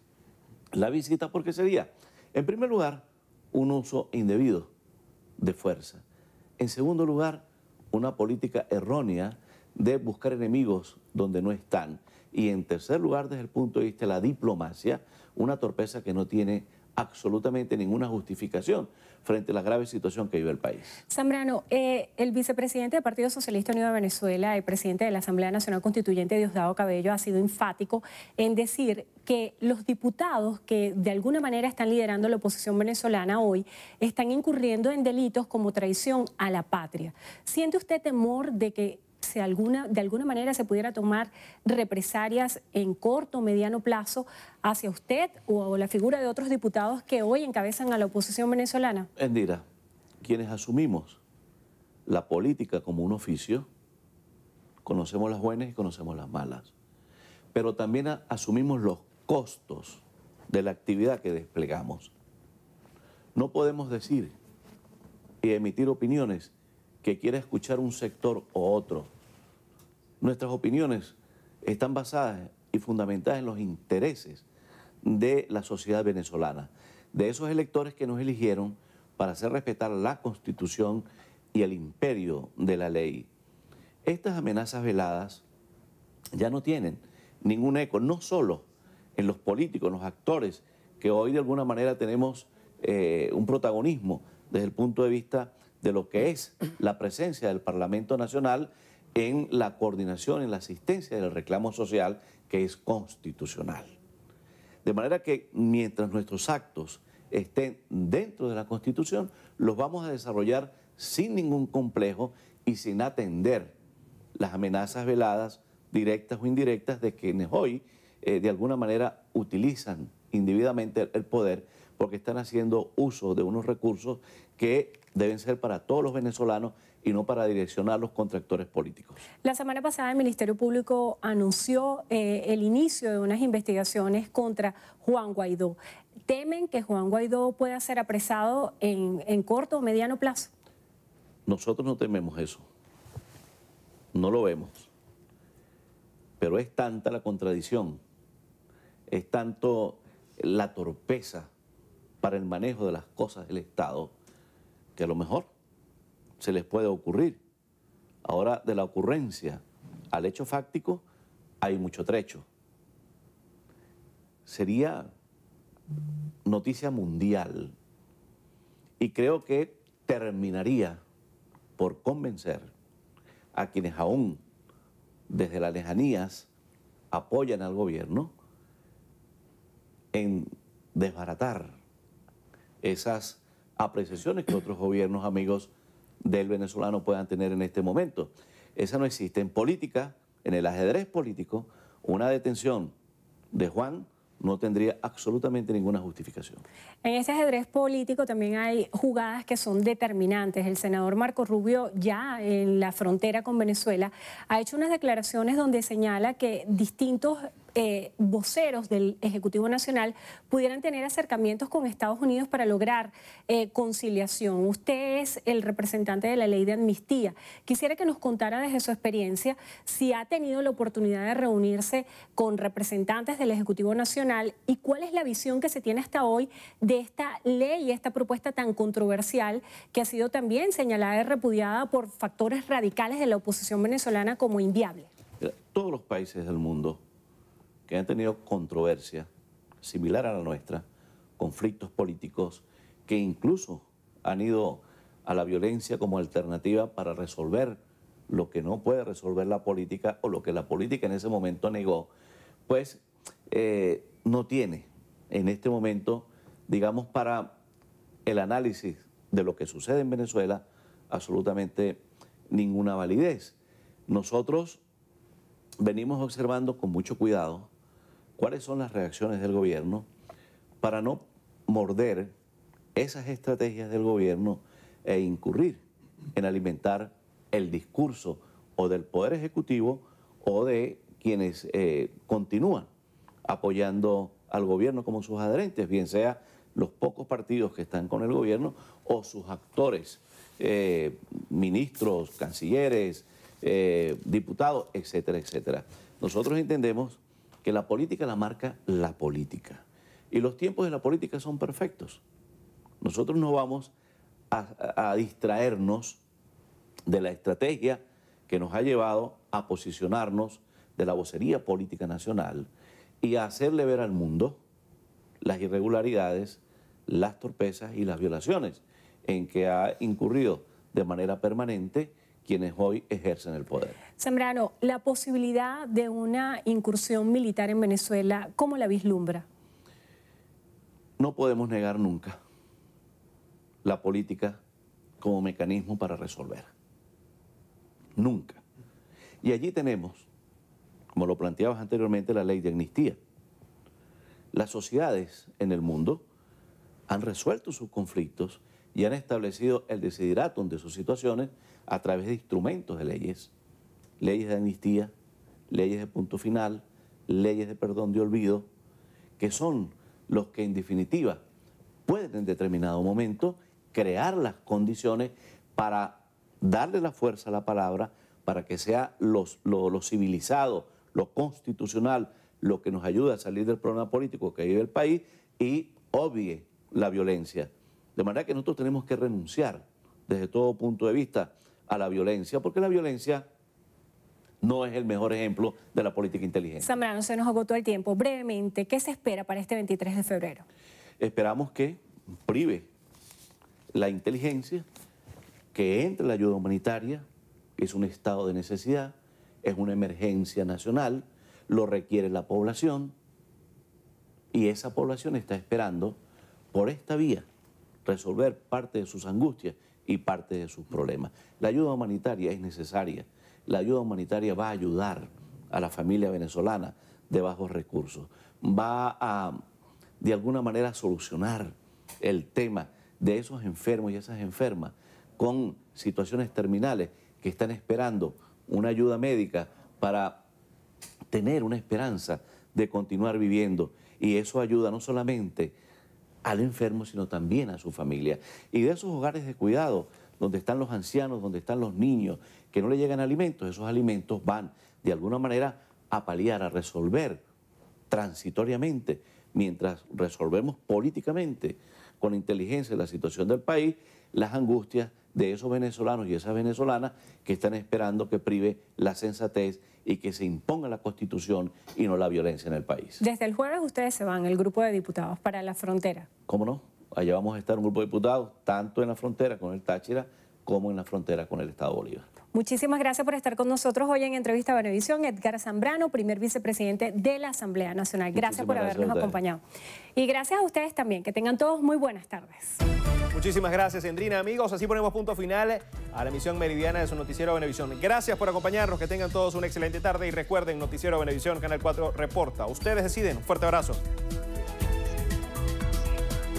la visita, porque sería, en primer lugar, un uso indebido de fuerza. En segundo lugar, una política errónea de buscar enemigos donde no están. Y en tercer lugar, desde el punto de vista de la diplomacia, una torpeza que no tiene absolutamente ninguna justificación frente a la grave situación que vive el país. Zambrano, el vicepresidente del Partido Socialista Unido de Venezuela, el presidente de la Asamblea Nacional Constituyente, Diosdado Cabello, ha sido enfático en decir que los diputados que de alguna manera están liderando la oposición venezolana hoy están incurriendo en delitos como traición a la patria. ¿Siente usted temor de que de alguna manera se pudiera tomar represalias en corto o mediano plazo hacia usted o la figura de otros diputados que hoy encabezan a la oposición venezolana? Endira, quienes asumimos la política como un oficio, conocemos las buenas y conocemos las malas, pero también asumimos los costos de la actividad que desplegamos. No podemos decir y emitir opiniones que quiera escuchar un sector o otro. Nuestras opiniones están basadas y fundamentadas en los intereses de la sociedad venezolana, de esos electores que nos eligieron para hacer respetar la Constitución y el imperio de la ley. Estas amenazas veladas ya no tienen ningún eco, no solo en los políticos, en los actores, que hoy de alguna manera tenemos un protagonismo desde el punto de vista de lo que es la presencia del Parlamento Nacional en la coordinación, en la asistencia del reclamo social, que es constitucional. De manera que mientras nuestros actos estén dentro de la Constitución, los vamos a desarrollar sin ningún complejo y sin atender las amenazas veladas, directas o indirectas, de quienes hoy de alguna manera utilizan indebidamente el poder, porque están haciendo uso de unos recursos que deben ser para todos los venezolanos y no para direccionarlos contra actores políticos. La semana pasada el Ministerio Público anunció el inicio de unas investigaciones contra Juan Guaidó. ¿Temen que Juan Guaidó pueda ser apresado en corto o mediano plazo? Nosotros no tememos eso, no lo vemos, pero es tanta la contradicción, es tanto la torpeza para el manejo de las cosas del Estado, que a lo mejor se les puede ocurrir. Ahora, de la ocurrencia al hecho fáctico hay mucho trecho. Sería noticia mundial y creo que terminaría por convencer a quienes aún desde las lejanías apoyan al gobierno en desbaratar esas apreciaciones que otros gobiernos amigos del venezolano puedan tener en este momento. Esa no existe. En política, en el ajedrez político, una detención de Juan no tendría absolutamente ninguna justificación. En ese ajedrez político también hay jugadas que son determinantes. El senador Marco Rubio, ya en la frontera con Venezuela, ha hecho unas declaraciones donde señala que distintos voceros del Ejecutivo Nacional pudieran tener acercamientos con Estados Unidos para lograr conciliación. Usted es el representante de la ley de amnistía. Quisiera que nos contara desde su experiencia si ha tenido la oportunidad de reunirse con representantes del Ejecutivo Nacional y cuál es la visión que se tiene hasta hoy de esta ley y esta propuesta tan controversial que ha sido también señalada y repudiada por factores radicales de la oposición venezolana como inviable. Todos los países del mundo que han tenido controversia similar a la nuestra, conflictos políticos que incluso han ido a la violencia como alternativa para resolver lo que no puede resolver la política o lo que la política en ese momento negó, pues no tiene en este momento, digamos, para el análisis de lo que sucede en Venezuela absolutamente ninguna validez. Nosotros venimos observando con mucho cuidado cuáles son las reacciones del gobierno para no morder esas estrategias del gobierno e incurrir en alimentar el discurso o del Poder Ejecutivo o de quienes continúan apoyando al gobierno como sus adherentes, bien sea los pocos partidos que están con el gobierno o sus actores, ministros, cancilleres, diputados, etcétera, etcétera. Nosotros entendemos que la política la marca la política y los tiempos de la política son perfectos. Nosotros no vamos a distraernos de la estrategia que nos ha llevado a posicionarnos de la vocería política nacional y a hacerle ver al mundo las irregularidades, las torpezas y las violaciones en que ha incurrido de manera permanente quienes hoy ejercen el poder. Zambrano, la posibilidad de una incursión militar en Venezuela, ¿cómo la vislumbra? No podemos negar nunca la política como mecanismo para resolver. Nunca. Y allí tenemos, como lo planteabas anteriormente, la ley de amnistía. Las sociedades en el mundo han resuelto sus conflictos y han establecido el desideratum de sus situaciones a través de instrumentos de leyes. Leyes de amnistía, leyes de punto final, leyes de perdón de olvido, que son los que en definitiva pueden en determinado momento crear las condiciones para darle la fuerza a la palabra, para que sea lo civilizado, lo constitucional, lo que nos ayuda a salir del problema político que vive el país y obvie la violencia. De manera que nosotros tenemos que renunciar desde todo punto de vista a la violencia, porque la violencia no es el mejor ejemplo de la política inteligente. Zambrano, se nos agotó el tiempo. Brevemente, ¿qué se espera para este 23 de febrero? Esperamos que prive la inteligencia, que entre la ayuda humanitaria, que es un estado de necesidad, es una emergencia nacional, lo requiere la población y esa población está esperando por esta vía resolver parte de sus angustias y parte de sus problemas. La ayuda humanitaria es necesaria. La ayuda humanitaria va a ayudar a la familia venezolana de bajos recursos. Va a, de alguna manera, solucionar el tema de esos enfermos y esas enfermas con situaciones terminales que están esperando una ayuda médica para tener una esperanza de continuar viviendo. Y eso ayuda no solamente al enfermo, sino también a su familia. Y de esos hogares de cuidado, donde están los ancianos, donde están los niños, que no le llegan alimentos, esos alimentos van de alguna manera a paliar, a resolver transitoriamente, mientras resolvemos políticamente, con inteligencia la situación del país, las angustias de esos venezolanos y esas venezolanas que están esperando que prive la sensatez y que se imponga la Constitución y no la violencia en el país. Desde el jueves ustedes se van, el grupo de diputados, para la frontera. ¿Cómo no? Allá vamos a estar un grupo de diputados, tanto en la frontera con el Táchira como en la frontera con el Estado Bolívar. Muchísimas gracias por estar con nosotros hoy en Entrevista a Venevisión. Edgar Zambrano, primer vicepresidente de la Asamblea Nacional. Gracias por habernos acompañado. Y gracias a ustedes también. Que tengan todos muy buenas tardes. Muchísimas gracias, Endrina. Amigos, así ponemos punto final a la emisión meridiana de su Noticiero Venevisión. Gracias por acompañarnos, que tengan todos una excelente tarde y recuerden, Noticiero Venevisión, Canal 4 reporta. Ustedes deciden. Un fuerte abrazo.